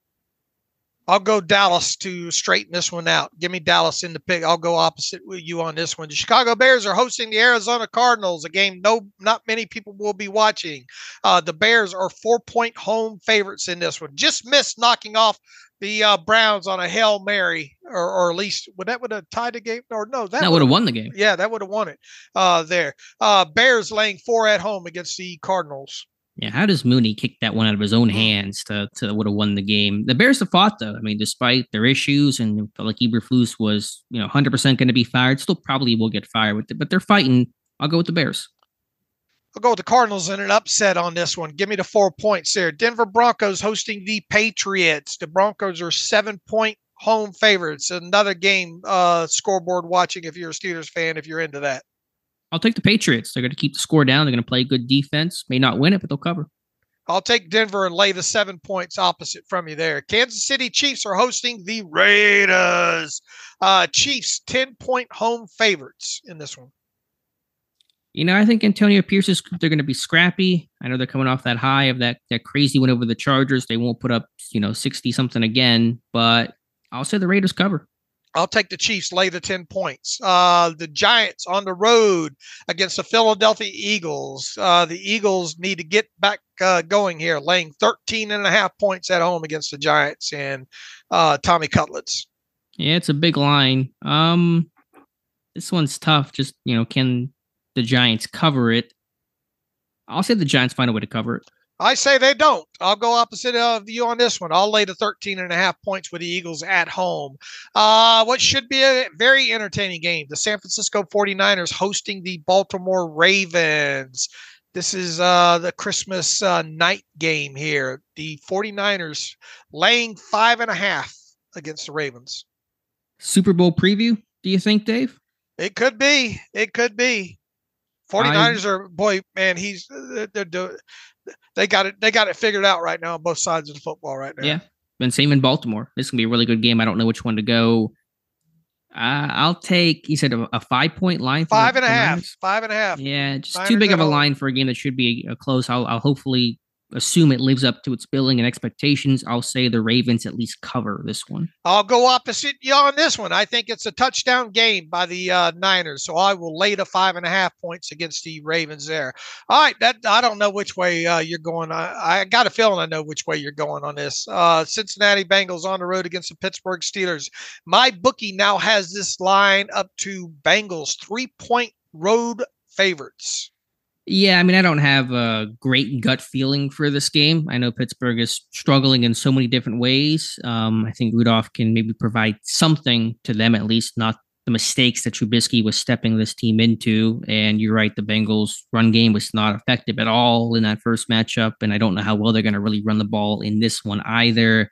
I'll go Dallas to straighten this one out. Give me Dallas in the pick. I'll go opposite with you on this one. The Chicago Bears are hosting the Arizona Cardinals, a game not many people will be watching. The Bears are 4-point home favorites in this one. Just missed knocking off the Browns on a Hail Mary, or at least would have tied the game? Or no, that would have won the game. Yeah, that would have won it there. Bears laying 4 at home against the Cardinals. Yeah, how does Mooney kick that one out of his own hands to would have won the game? The Bears have fought, though. I mean, despite their issues, and felt like Eberflus was 100% going to be fired, still probably will get fired with it, but they're fighting. I'll go with the Bears. I'll go with the Cardinals in an upset on this one. Give me the 4 points there. Denver Broncos hosting the Patriots. The Broncos are 7-point home favorites. Another game scoreboard watching if you're a Steelers fan, if you're into that. I'll take the Patriots. They're going to keep the score down. They're going to play good defense. May not win it, but they'll cover. I'll take Denver and lay the 7 points opposite from you there. Kansas City Chiefs are hosting the Raiders. Chiefs 10-point home favorites in this one. I think Antonio Pierce they're going to be scrappy. I know they're coming off that high of that crazy win over the Chargers. They won't put up 60 something again, but I'll say the Raiders cover. I'll take the Chiefs, lay the 10 points. The Giants on the road against the Philadelphia Eagles. The Eagles need to get back going here, laying 13.5 points at home against the Giants and Tommy Cutlets. Yeah, it's a big line. This one's tough. Just, can the Giants cover it? I'll say the Giants find a way to cover it. I say they don't. I'll go opposite of you on this one. I'll lay the 13.5 points with the Eagles at home. What should be a very entertaining game. The San Francisco 49ers hosting the Baltimore Ravens. This is the Christmas night game here. The 49ers laying 5.5 against the Ravens. Super Bowl preview, do you think, Dave? It could be. 49ers are, boy, man, they're doing. They got it figured out right now on both sides of the football right now. Yeah. And same in Baltimore. This is going to be a really good game. I don't know which one to go. I'll take, you said a 5-point line. 5.5. 5.5. Yeah. Just too big of a line for a game that should be close. I'll hopefully assume it lives up to its billing and expectations. I'll say the Ravens at least cover this one. I'll go opposite you on this one. I think it's a touchdown game by the Niners, so I will lay the 5.5 points against the Ravens there. All right, I don't know which way you're going. I got a feeling I know which way you're going on this. Cincinnati Bengals on the road against the Pittsburgh Steelers. My bookie now has this line up to Bengals 3-point road favorites. Yeah, I mean, I don't have a great gut feeling for this game. I know Pittsburgh is struggling in so many different ways. I think Rudolph can maybe provide something to them, at least not the mistakes that Trubisky was stepping this team into. And you're right, the Bengals' run game was not effective at all in that first matchup. And I don't know how well they're going to really run the ball in this one either.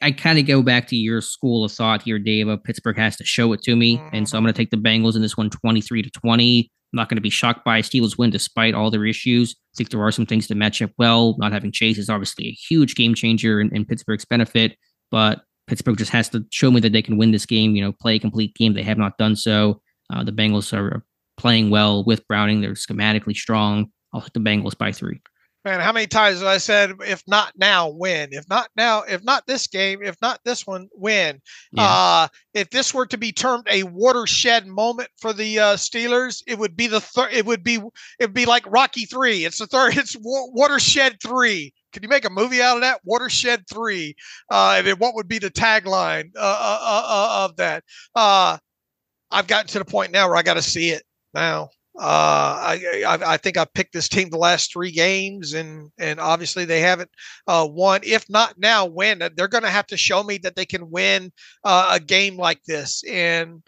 I kind of go back to your school of thought here, Dave. Pittsburgh has to show it to me. And so I'm going to take the Bengals in this one 23-20. I'm not going to be shocked by a Steelers win despite all their issues. I think there are some things to match up well. Not having Chase is obviously a huge game changer in Pittsburgh's benefit, but Pittsburgh just has to show me that they can win this game, play a complete game. They have not done so. The Bengals are playing well with Browning. They're schematically strong. I'll hit the Bengals by 3. Man, how many times have I said, if not now, win? If not now, if not this game, if not this one, win. Yeah. If this were to be termed a watershed moment for the Steelers, it would be it'd be like Rocky 3. It's the third. It's Watershed 3. Could you make a movie out of that? Watershed 3. What would be the tagline of that? I've gotten to the point now where I got to see it now. I think I've picked this team the last 3 games, and obviously they haven't won. If not now, win. They're going to have to show me that they can win a game like this, and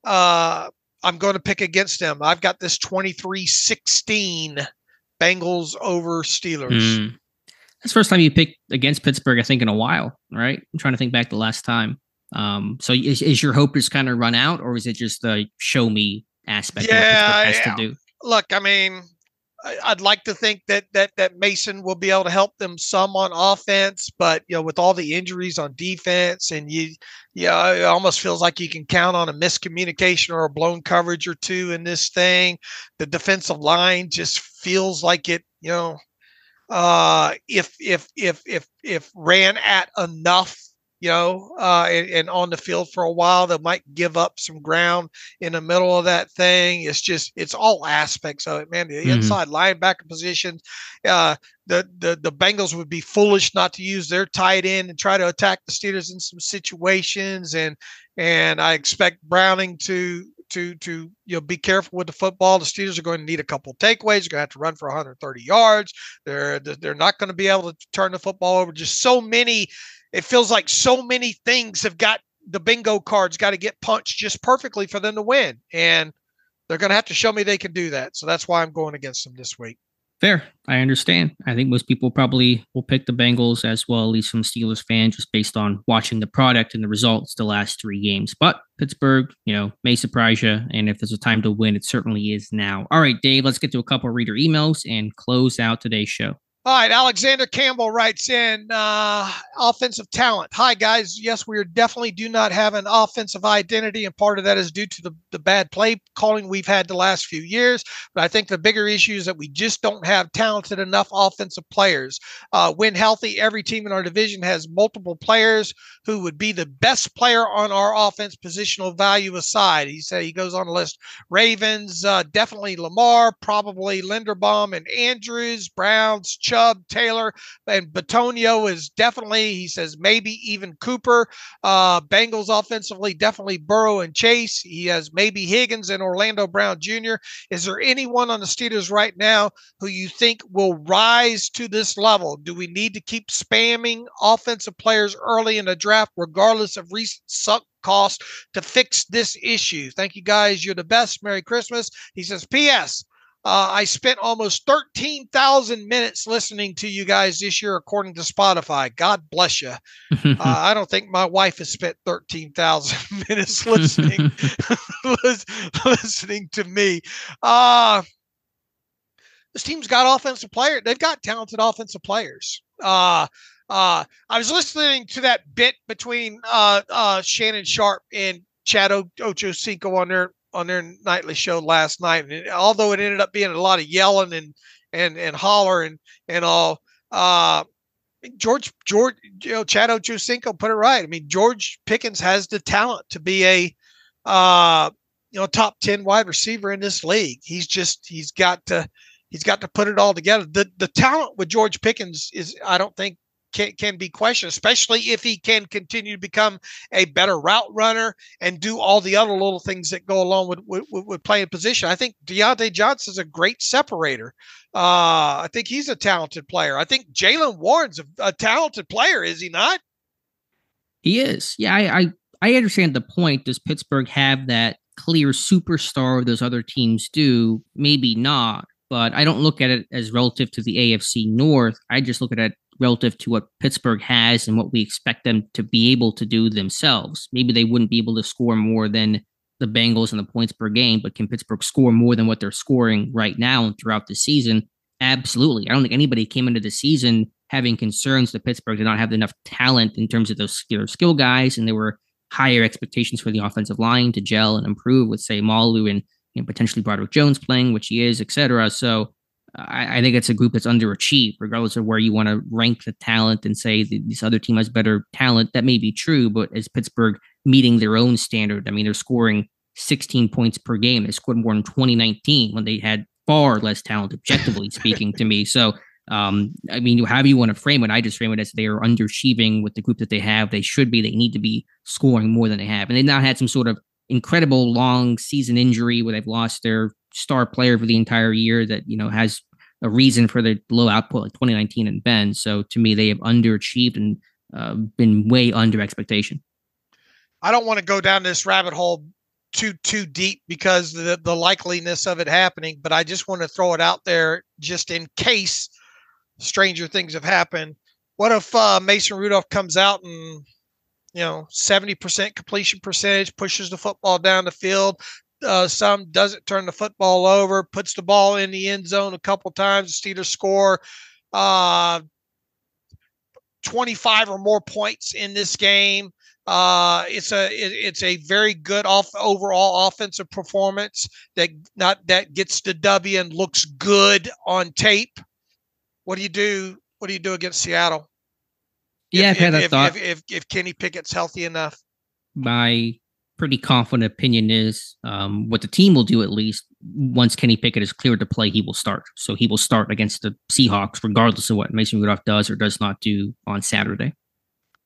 I'm going to pick against them. I've got this 23-16 Bengals over Steelers. That's the first time you picked against Pittsburgh, I think, in a while, right? I'm trying to think back the last time. So is your hope just kind of run out, or is it just the show me aspect? Yeah, has to do? Look, I mean, I'd like to think that Mason will be able to help them some on offense, but with all the injuries on defense, and it almost feels like you can count on a miscommunication or a blown coverage or two in this thing. The defensive line just feels like it, if ran at enough, and on the field for a while, they might give up some ground in the middle of that thing. It's all aspects of it, man. The inside linebacker positions, the Bengals would be foolish not to use their tight end and try to attack the Steelers in some situations. And I expect Browning to be careful with the football. The Steelers are going to need a couple of takeaways. They're going to have to run for 130 yards. They're not going to be able to turn the football over. Just so many. It feels like so many things have got the bingo cards got to get punched just perfectly for them to win. And they're going to have to show me they can do that. So that's why I'm going against them this week. Fair. I understand. I think most people probably will pick the Bengals as well, at least some Steelers fans, just based on watching the product and the results the last 3 games. But Pittsburgh, may surprise you. And if there's a time to win, it certainly is now. All right, Dave, let's get to a couple of reader emails and close out today's show. All right, Alexander Campbell writes in, offensive talent. Hi, guys. Yes, we definitely do not have an offensive identity, and part of that is due to the bad play calling we've had the last few years. But I think the bigger issue is that we just don't have talented enough offensive players. When healthy, every team in our division has multiple players who would be the best player on our offense, positional value aside. He goes on the list. Ravens, definitely Lamar, probably Linderbaum and Andrews, Browns, Chubb, Taylor, and Batonio is definitely, he says, maybe even Cooper. Bengals offensively, definitely Burrow and Chase. He has maybe Higgins and Orlando Brown Jr. Is there anyone on the Steelers right now who you think will rise to this level? Do we need to keep spamming offensive players early in the draft, regardless of recent sunk cost, to fix this issue? Thank you, guys. You're the best. Merry Christmas. He says, P.S. I spent almost 13,000 minutes listening to you guys this year, according to Spotify. God bless you. I don't think my wife has spent 13,000 minutes listening to me. This team's got offensive players. They've got talented offensive players. I was listening to that bit between Shannon Sharp and Chad Ochocinco on their nightly show last night. And although it ended up being a lot of yelling and holler and all, Chad Ochocinco put it right. I mean, George Pickens has the talent to be a top 10 wide receiver in this league. He's got to put it all together. The talent with George Pickens is, I don't think, can be questioned, especially if he can continue to become a better route runner and do all the other little things that go along with playing position. I think Deontay Johnson is a great separator. I think he's a talented player. I think Jaylen Warren's a talented player, is he not? He is. Yeah, I understand the point. Does Pittsburgh have that clear superstar those other teams do? Maybe not, but I don't look at it as relative to the AFC North. I just look at it relative to what Pittsburgh has and what we expect them to be able to do themselves. Maybe they wouldn't be able to score more than the Bengals in the points per game, but can Pittsburgh score more than what they're scoring right now and throughout the season? Absolutely. I don't think anybody came into the season having concerns that Pittsburgh did not have enough talent in terms of those skill guys, and there were higher expectations for the offensive line to gel and improve with, say, Malu and potentially Broderick Jones playing, which he is, etc. So I think it's a group that's underachieved, regardless of where you want to rank the talent and say this other team has better talent. That may be true, but is Pittsburgh meeting their own standard? I mean, they're scoring 16 points per game. They scored more in 2019 when they had far less talent, objectively speaking, to me. So, I mean, however you want to frame it, I just frame it as they are underachieving with the group that they have. They should be. They need to be scoring more than they have. And they've now had some sort of incredible long season injury where they've lost their star player for the entire year that, has a reason for the low output like 2019 and Ben. So to me, they have underachieved and been way under expectation. I don't want to go down this rabbit hole too deep because the likeliness of it happening, but I just want to throw it out there just in case stranger things have happened. What if Mason Rudolph comes out and 70% completion percentage, pushes the football down the field, some, doesn't turn the football over, puts the ball in the end zone a couple times. The Steelers score 25 or more points in this game. It's a very good overall offensive performance that gets the W and looks good on tape. What do you do? What do you do against Seattle? Yeah, I've had that thought. If Kenny Pickett's healthy enough. My pretty confident opinion is what the team will do, at least once Kenny Pickett is cleared to play, he will start. So he will start against the Seahawks, regardless of what Mason Rudolph does or does not do on Saturday.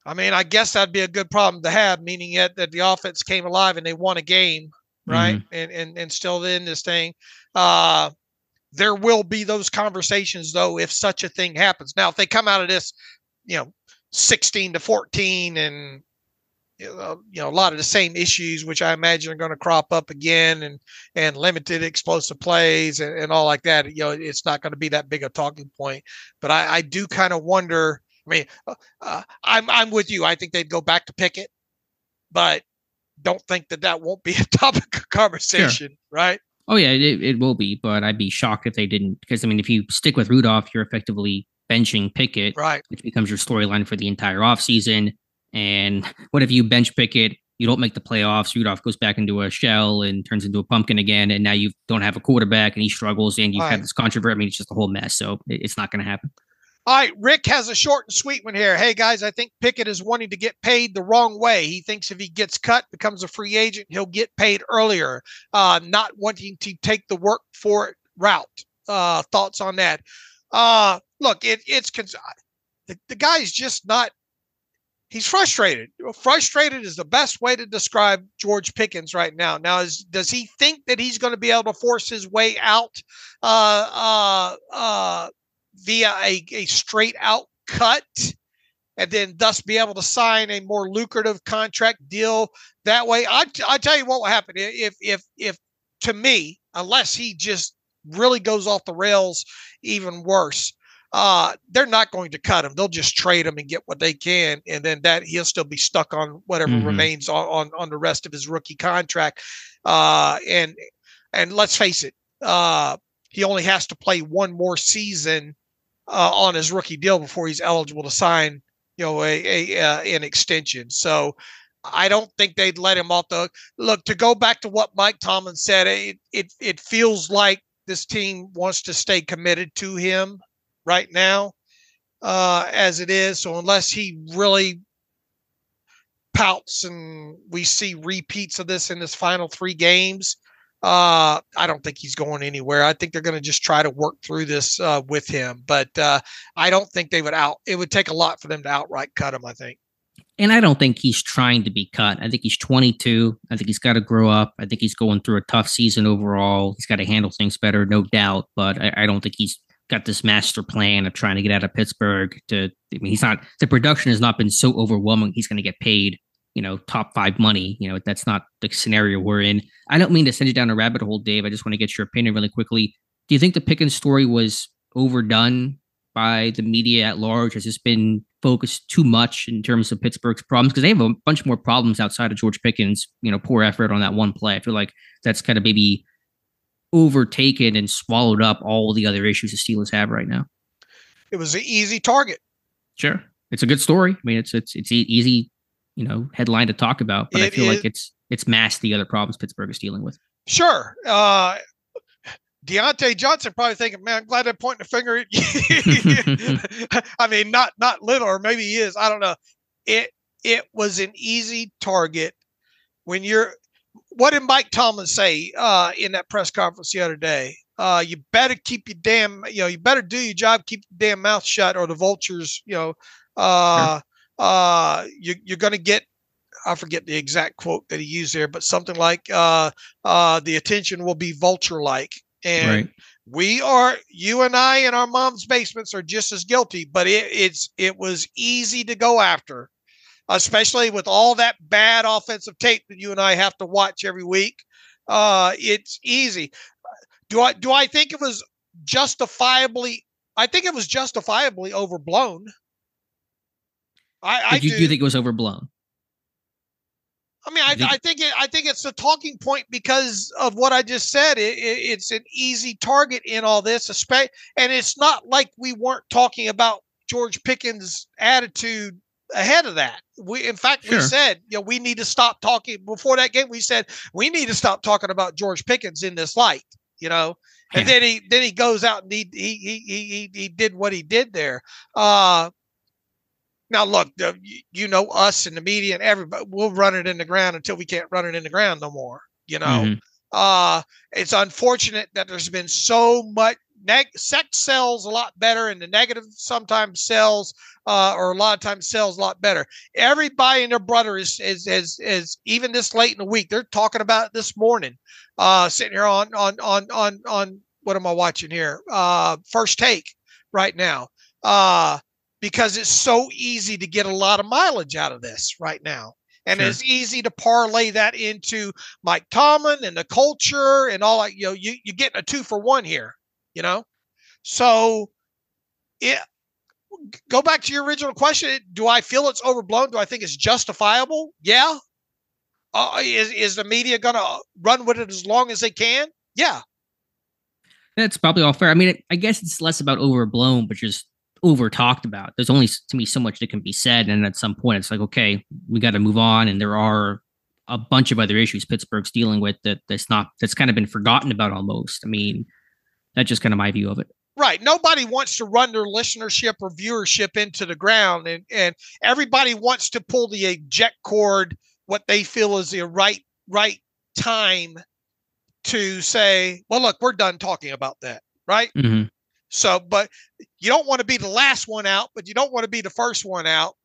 I mean, I guess that'd be a good problem to have, meaning that the offense came alive and they won a game, right? Mm-hmm. And still in this thing. There will be those conversations, though, if such a thing happens. Now, if they come out of this, 16-14 and a lot of the same issues, which I imagine are going to crop up again, and limited explosive plays and all like that, it's not going to be that big a talking point. But I do kind of wonder. I mean, I'm with you. I think they'd go back to Pickett, but don't think that won't be a topic of conversation, sure. Right? Oh yeah, it will be, but I'd be shocked if they didn't. Because I mean, if you stick with Rudolph, you're effectively benching Pickett, right? Which becomes your storyline for the entire offseason. And what if you bench Pickett, you don't make the playoffs, Rudolph goes back into a shell and turns into a pumpkin again, and now you don't have a quarterback and he struggles, and you've had this controversy. I mean, it's just a whole mess. So it's not going to happen. All right, Rick has a short and sweet one here. Hey, guys, I think Pickett is wanting to get paid the wrong way. He thinks if he gets cut, becomes a free agent, he'll get paid earlier, not wanting to take the work for it route. Thoughts on that? Look, the guy's just not – he's frustrated. Frustrated is the best way to describe George Pickens right now. Now, does he think that he's going to be able to force his way out via a straight out cut and then thus be able to sign a more lucrative contract deal that way? I'll tell you what will happen if to me, unless he just really goes off the rails even worse, they're not going to cut him. They'll just trade him and get what they can. And then that he'll still be stuck on whatever remains on the rest of his rookie contract. And let's face it, he only has to play one more season on his rookie deal before he's eligible to sign, an extension. So I don't think they'd let him off the look. To go back to what Mike Tomlin said, it feels like this team wants to stay committed to him right now, as it is. So unless he really pouts and we see repeats of this in his final 3 games, I don't think he's going anywhere. I think they're going to just try to work through this with him. But I don't think it would take a lot for them to outright cut him, I think. And I don't think he's trying to be cut. I think he's 22. I think he's got to grow up. I think he's going through a tough season overall. He's got to handle things better, no doubt. But I don't think he's got this master plan of trying to get out of Pittsburgh. The production has not been so overwhelming. He's going to get paid, top 5 money. That's not the scenario we're in. I don't mean to send you down a rabbit hole, Dave. I just want to get your opinion really quickly. Do you think the Pickens story was overdone by the media at large? Has this been focused too much in terms of Pittsburgh's problems? Because they have a bunch more problems outside of George Pickens, poor effort on that one play. I feel like that's kind of maybe overtaken and swallowed up all the other issues the Steelers have right now. It was an easy target. Sure. It's a good story. I mean, it's easy, headline to talk about, but I feel like it's masked the other problems Pittsburgh is dealing with. Sure. Deontay Johnson probably thinking, man, I'm glad they're pointing the finger at you. I mean, not little, or maybe he is. I don't know. It was an easy target when what did Mike Tomlin say in that press conference the other day? You better keep your you better do your job, keep your damn mouth shut, or the vultures, sure. You're going to get, I forget the exact quote that he used there, but something like the attention will be vulture-like. And right. You and I in our mom's basements are just as guilty, but it was easy to go after, especially with all that bad offensive tape that you and I have to watch every week. It's easy. Do I think it was justifiably? I think it was justifiably overblown. Do you think it was overblown? I mean, I think it's a talking point because of what I just said. It's an easy target in all this, and it's not like we weren't talking about George Pickens' attitude ahead of that. In fact, we said, we need to stop talking before that game. We said we need to stop talking about George Pickens in this light, and then he goes out and he did what he did there. Now, look, us and the media and everybody, we'll run it in the ground until we can't run it in the ground no more. It's unfortunate that there's been so much sex sells a lot better, and the negative sometimes sells, or a lot of times sells a lot better. Everybody and their brother is even this late in the week. They're talking about it this morning, sitting here on what am I watching here? First Take right now. Because it's so easy to get a lot of mileage out of this right now. And it's easy to parlay that into Mike Tomlin and the culture and all that. You're getting a 2-for-1 here, So go back to your original question. Do I feel it's overblown? Do I think it's justifiable? Yeah. Is the media going to run with it as long as they can? Yeah. That's probably all fair. I mean, I guess it's less about overblown, but just over talked about. There's only, to me, so much that can be said, and at some point it's like, okay, we got to move on, and there are a bunch of other issues Pittsburgh's dealing with that's kind of been forgotten about almost. I mean, that's just kind of my view of it. Right. Nobody wants to run their listenership or viewership into the ground, and everybody wants to pull the eject cord, what they feel is the right time to say, well, look, we're done talking about that. Right. Mm-hmm. So, but you don't want to be the last one out, but you don't want to be the first one out.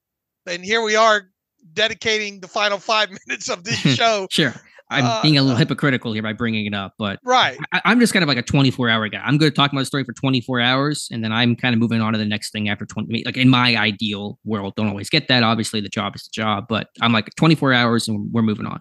And here we are dedicating the final 5 minutes of this show. Sure. I'm being a little hypocritical here by bringing it up, but right. I'm just kind of like a 24-hour guy. I'm going to talk about a story for 24 hours, and then I'm kind of moving on to the next thing after 20. Like in my ideal world, don't always get that. Obviously, the job is the job, but I'm like 24 hours and we're moving on.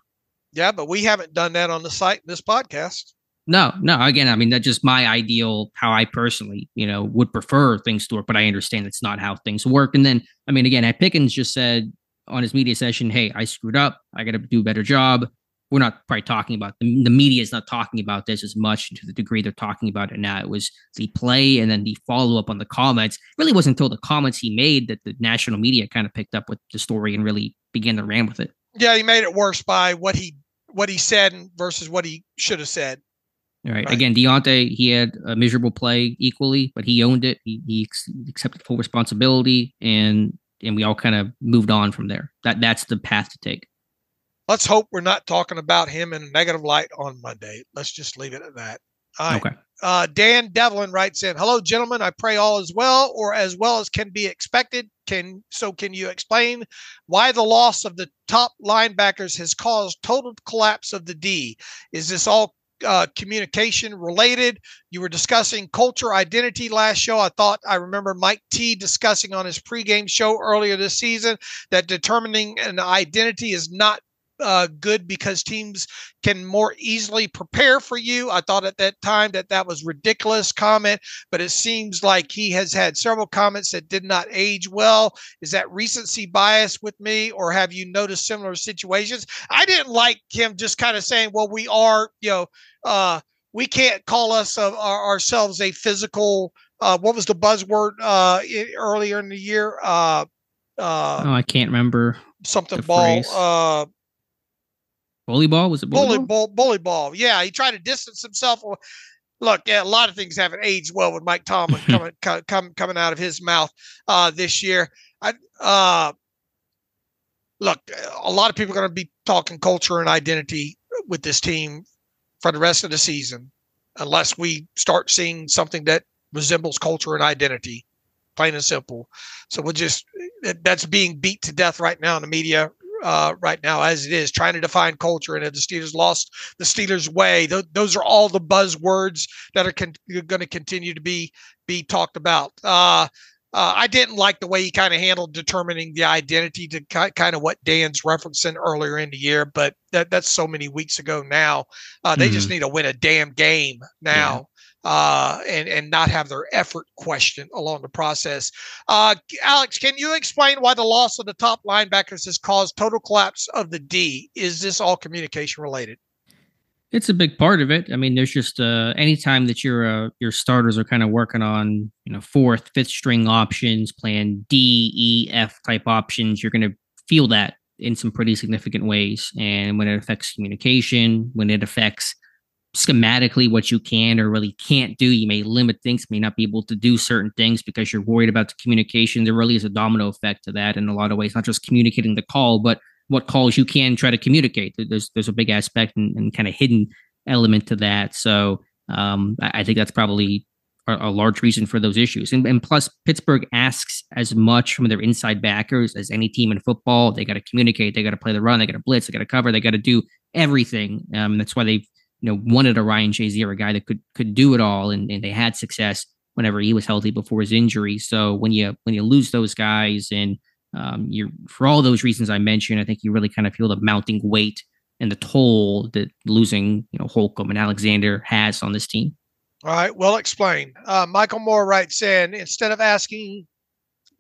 Yeah, but we haven't done that on the site in this podcast. No. Again, I mean, that's just my ideal, how I personally, would prefer things to work, but I understand it's not how things work. And then, I mean, again, Pickens just said on his media session, hey, I screwed up. I got to do a better job. We're not probably talking about the media is not talking about this as much to the degree they're talking about it now. It was the play and then the follow up on the comments. It really wasn't until the comments he made that the national media kind of picked up with the story and really began to ran with it. Yeah, he made it worse by what he said versus what he should have said. All right. Again, Deontay, he had a miserable play equally, but he owned it. He accepted full responsibility, and we all kind of moved on from there. That's the path to take. Let's hope we're not talking about him in a negative light on Monday. Let's just leave it at that. All right. Okay. Dan Devlin writes in, hello, gentlemen. I pray all is well, or as well as can be expected. Can you explain why the loss of the top linebackers has caused total collapse of the D? Is this all communication related? You were discussing culture identity last show. I remember Mike T discussing on his pregame show earlier this season that determining an identity is not good because teams can more easily prepare for you. I thought at that time that was ridiculous comment, but it seems like he has had several comments that did not age well. Is that recency bias with me, or have you noticed similar situations? I didn't like him just kind of saying, well, we are, we can't call us ourselves a physical, what was the buzzword earlier in the year? I can't remember. Something ball. Bully ball? Was it bully ball? Bully ball. Yeah, he tried to distance himself. Look, a lot of things haven't aged well with Mike Tomlin coming out of his mouth this year. Look, a lot of people are going to be talking culture and identity with this team for the rest of the season, unless we start seeing something that resembles culture and identity, plain and simple. So that's being beat to death right now in the media. Right now, as it is, trying to define culture, and if the Steelers lost the Steelers' way, those are all the buzzwords that are going to continue to be talked about. I didn't like the way he kind of handled determining the identity to kind of what Dan's referencing earlier in the year, but that's so many weeks ago now. They just need to win a damn game now. and not have their effort questioned along the process. Alex, can you explain why the loss of the top linebackers has caused total collapse of the D? Is this all communication related? It's a big part of it. I mean, there's just anytime that your starters are kind of working on, fourth, fifth string options, playing D, E, F type options, you're going to feel that in some pretty significant ways. And when it affects communication, when it affects schematically what you can or really can't do, you may limit things, may not be able to do certain things because you're worried about the communication. There really is a domino effect to that in a lot of ways, not just communicating the call, but what calls you can try to communicate. There's a big aspect and kind of hidden element to that. So I think that's probably a large reason for those issues. And plus, Pittsburgh asks as much from their inside backers as any team in football. They got to communicate. They got to play the run. They got to blitz. They got to cover. They got to do everything. That's why they've wanted a Ryan Shazier, a guy that could do it all, and they had success whenever he was healthy before his injury. So when you lose those guys and you're, for all those reasons I mentioned, I think you really kind of feel the mounting weight and the toll that losing, Holcomb and Alexander has on this team. All right, well explained. Michael Moore writes in, instead of asking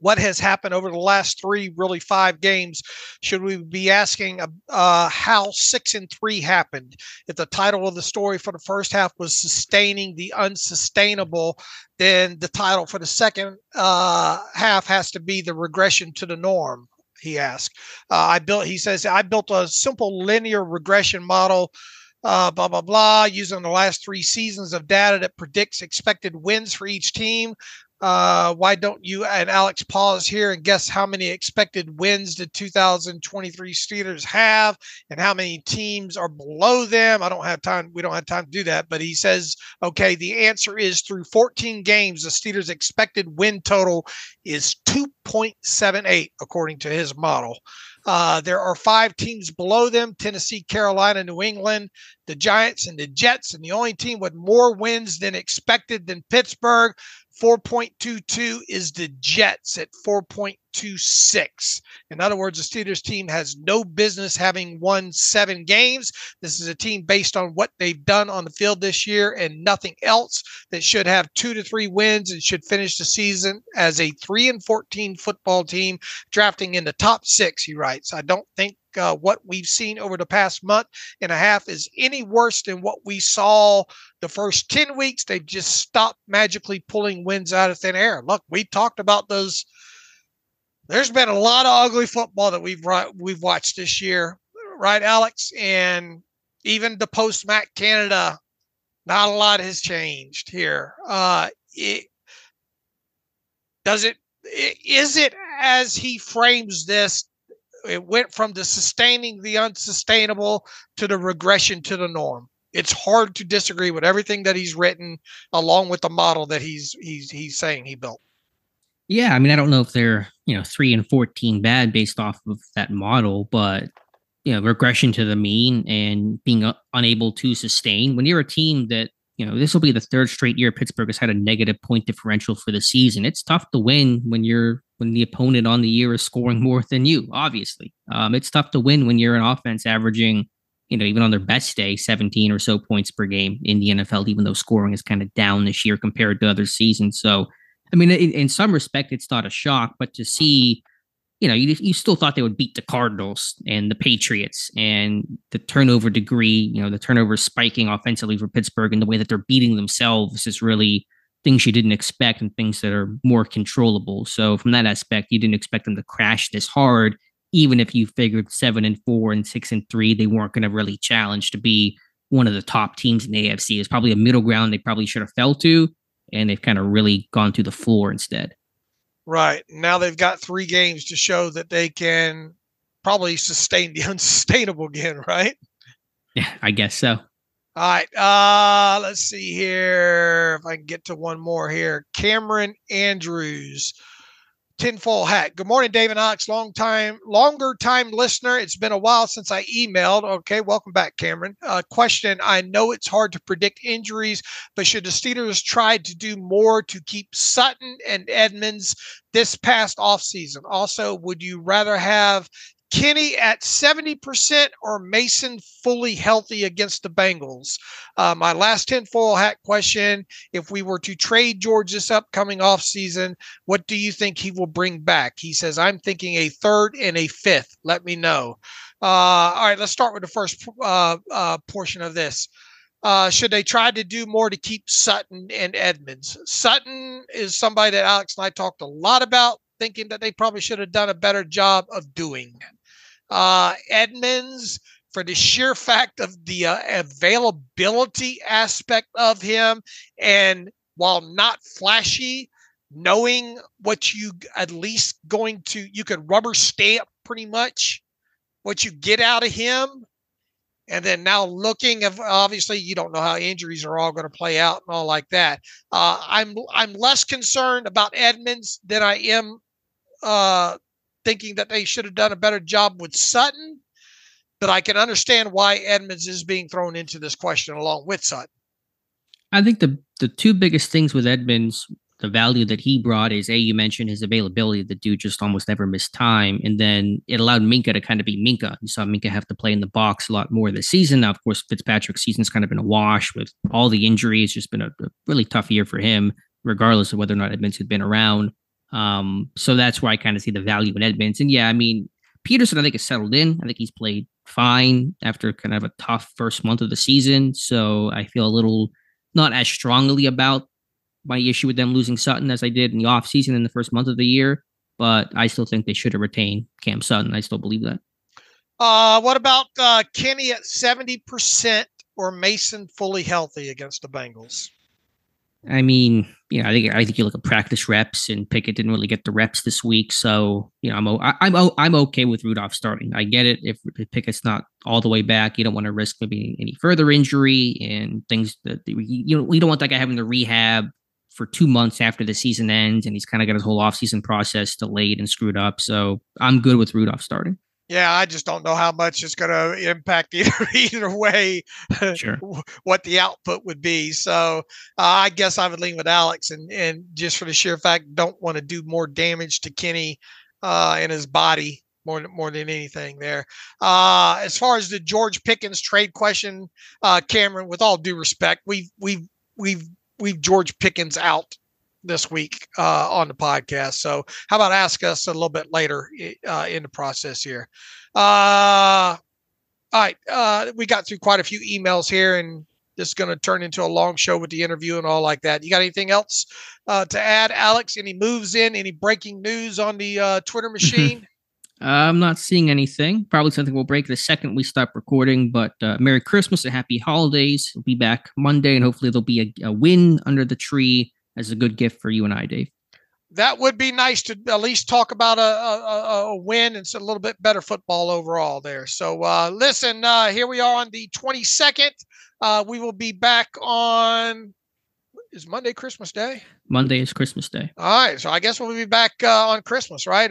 what has happened over the last 5 games, should we be asking how 6-3 happened? If the title of the story for the first half was sustaining the unsustainable, then the title for the second half has to be the regression to the norm, he asked. He says, I built a simple linear regression model, blah, blah, blah, using the last 3 seasons of data that predicts expected wins for each team. Why don't you and Alex pause here and guess how many expected wins the 2023 Steelers have and how many teams are below them? We don't have time to do that, but he says, okay, the answer is through 14 games, the Steelers' expected win total is 2.78, according to his model. There are 5 teams below them: Tennessee, Carolina, New England, the Giants, and the Jets. And the only team with more wins than expected than Pittsburgh, 4.22, is the Jets at 4.26. In other words, the Steelers team has no business having won 7 games. This is a team based on what they've done on the field this year and nothing else, that should have 2 to 3 wins and should finish the season as a 3-14 football team, drafting in the top 6, he writes. I don't think what we've seen over the past month and a half is any worse than what we saw the first 10 weeks. They've just stopped magically pulling wins out of thin air. Look, we talked about those. There's been a lot of ugly football that we've watched this year, right, Alex? And even the post-Mac Canada, not a lot has changed here. Is it as he frames this? It went from the sustaining the unsustainable to the regression to the norm. It's hard to disagree with everything that he's written, along with the model that he's saying he built. Yeah, I mean, I don't know if they're 3-14 bad based off of that model, but regression to the mean and being unable to sustain. When you're a team that this will be the 3rd straight year Pittsburgh has had a negative point differential for the season. It's tough to win when the opponent on the year is scoring more than you, obviously. It's tough to win when you're an offense averaging, even on their best day, 17 or so points per game in the NFL, even though scoring is kind of down this year compared to other seasons. So, I mean, in some respect, it's not a shock, but to see, you still thought they would beat the Cardinals and the Patriots, and the turnover degree, the turnover spiking offensively for Pittsburgh and the way that they're beating themselves is really things you didn't expect and things that are more controllable. So from that aspect, you didn't expect them to crash this hard, even if you figured 7-4 and 6-3, they weren't going to really challenge to be one of the top teams in the AFC. It's probably a middle ground they probably should have fell to, and they've kind of really gone to the floor instead. Right. Now they've got 3 games to show that they can probably sustain the unsustainable again, right? Yeah, I guess so. All right. Let's see here if I can get to one more here. Cameron Andrews, tinfoil hat. Good morning, Dave and Alex. Longer time listener. It's been a while since I emailed. Okay, welcome back, Cameron. Question: I know it's hard to predict injuries, but should the Steelers try to do more to keep Sutton and Edmonds this past offseason? Also, would you rather have Kenny at 70% or Mason fully healthy against the Bengals? My last tinfoil hat question, if we were to trade George this upcoming offseason, what do you think he will bring back? He says, I'm thinking a third and a fifth. Let me know. All right, let's start with the first portion of this. Should they try to do more to keep Sutton and Edmonds? Sutton is somebody that Alex and I talked a lot about, thinking that they probably should have done a better job of doing. Edmonds, for the sheer fact of the availability aspect of him, and while not flashy, knowing what you at least you could rubber stamp pretty much what you get out of him. And then now looking at, obviously you don't know how injuries are all going to play out and all like that. I'm less concerned about Edmonds than I am thinking that they should have done a better job with Sutton, but I can understand why Edmonds is being thrown into this question along with Sutton. I think the two biggest things with Edmonds, the value that he brought is, you mentioned his availability. The dude just almost never missed time. And then it allowed Minka to kind of be Minka. You saw Minka have to play in the box a lot more this season. Now, of course, Fitzpatrick's season's kind of been a wash with all the injuries. It's just been a really tough year for him, regardless of whether or not Edmonds had been around. So that's why I kind of see the value in Edmonds. And yeah, I mean, Peterson, I think, has settled in. I think he's played fine after kind of a tough first month of the season. So I feel a little not as strongly about my issue with them losing Sutton as I did in the offseason in the first month of the year, but I still think they should have retained Cam Sutton. I still believe that. What about Kenny at 70% or Mason fully healthy against the Bengals? I mean, I think you look at practice reps, and Pickett didn't really get the reps this week, so I'm okay with Rudolph starting. I get it if Pickett's not all the way back, you don't want to risk maybe any further injury and things that we don't want that guy having to rehab for 2 months after the season ends, and he's kind of got his whole offseason process delayed and screwed up. So I'm good with Rudolph starting. Yeah, I just don't know how much it's going to impact either way, sure, what the output would be. So I guess I would lean with Alex, and just for the sheer fact, don't want to do more damage to Kenny and his body more than anything there. As far as the George Pickens trade question, Cameron, with all due respect, we've George Pickens out this week on the podcast. So how about ask us a little bit later in the process here? All right. We got through quite a few emails here, and this is going to turn into a long show with the interview and all like that. You got anything else to add, Alex? Any moves in, any breaking news on the Twitter machine? I'm not seeing anything. Probably something will break the second we stop recording, but Merry Christmas and Happy Holidays. We'll be back Monday, and hopefully there'll be a win under the tree as a good gift for you and I, Dave. That would be nice to at least talk about a win and a little bit better football overall there. So listen, here we are on the 22nd. We will be back on, is Monday Christmas Day? Monday is Christmas Day. All right. So I guess we'll be back on Christmas, right?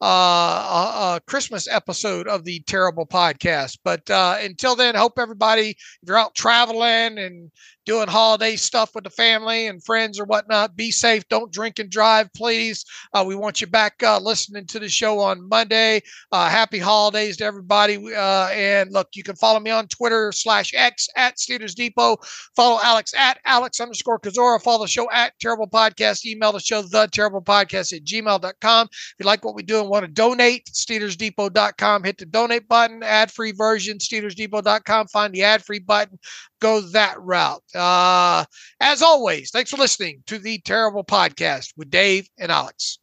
A Christmas episode of the Terrible Podcast. But until then, hope everybody, if you're out traveling and doing holiday stuff with the family and friends or whatnot, be safe. Don't drink and drive, please. We want you back listening to the show on Monday. Happy holidays to everybody. And look, you can follow me on Twitter /X at Steelers Depot. Follow Alex at Alex_Kozora. Follow the show at Terrible Podcast. Email the show, theterriblepodcast@gmail.com. If you like what we do and want to donate, SteelersDepot.com. Hit the donate button, ad-free version, SteelersDepot.com. Find the ad-free button. Go that route. As always, thanks for listening to the Terrible Podcast with Dave and Alex.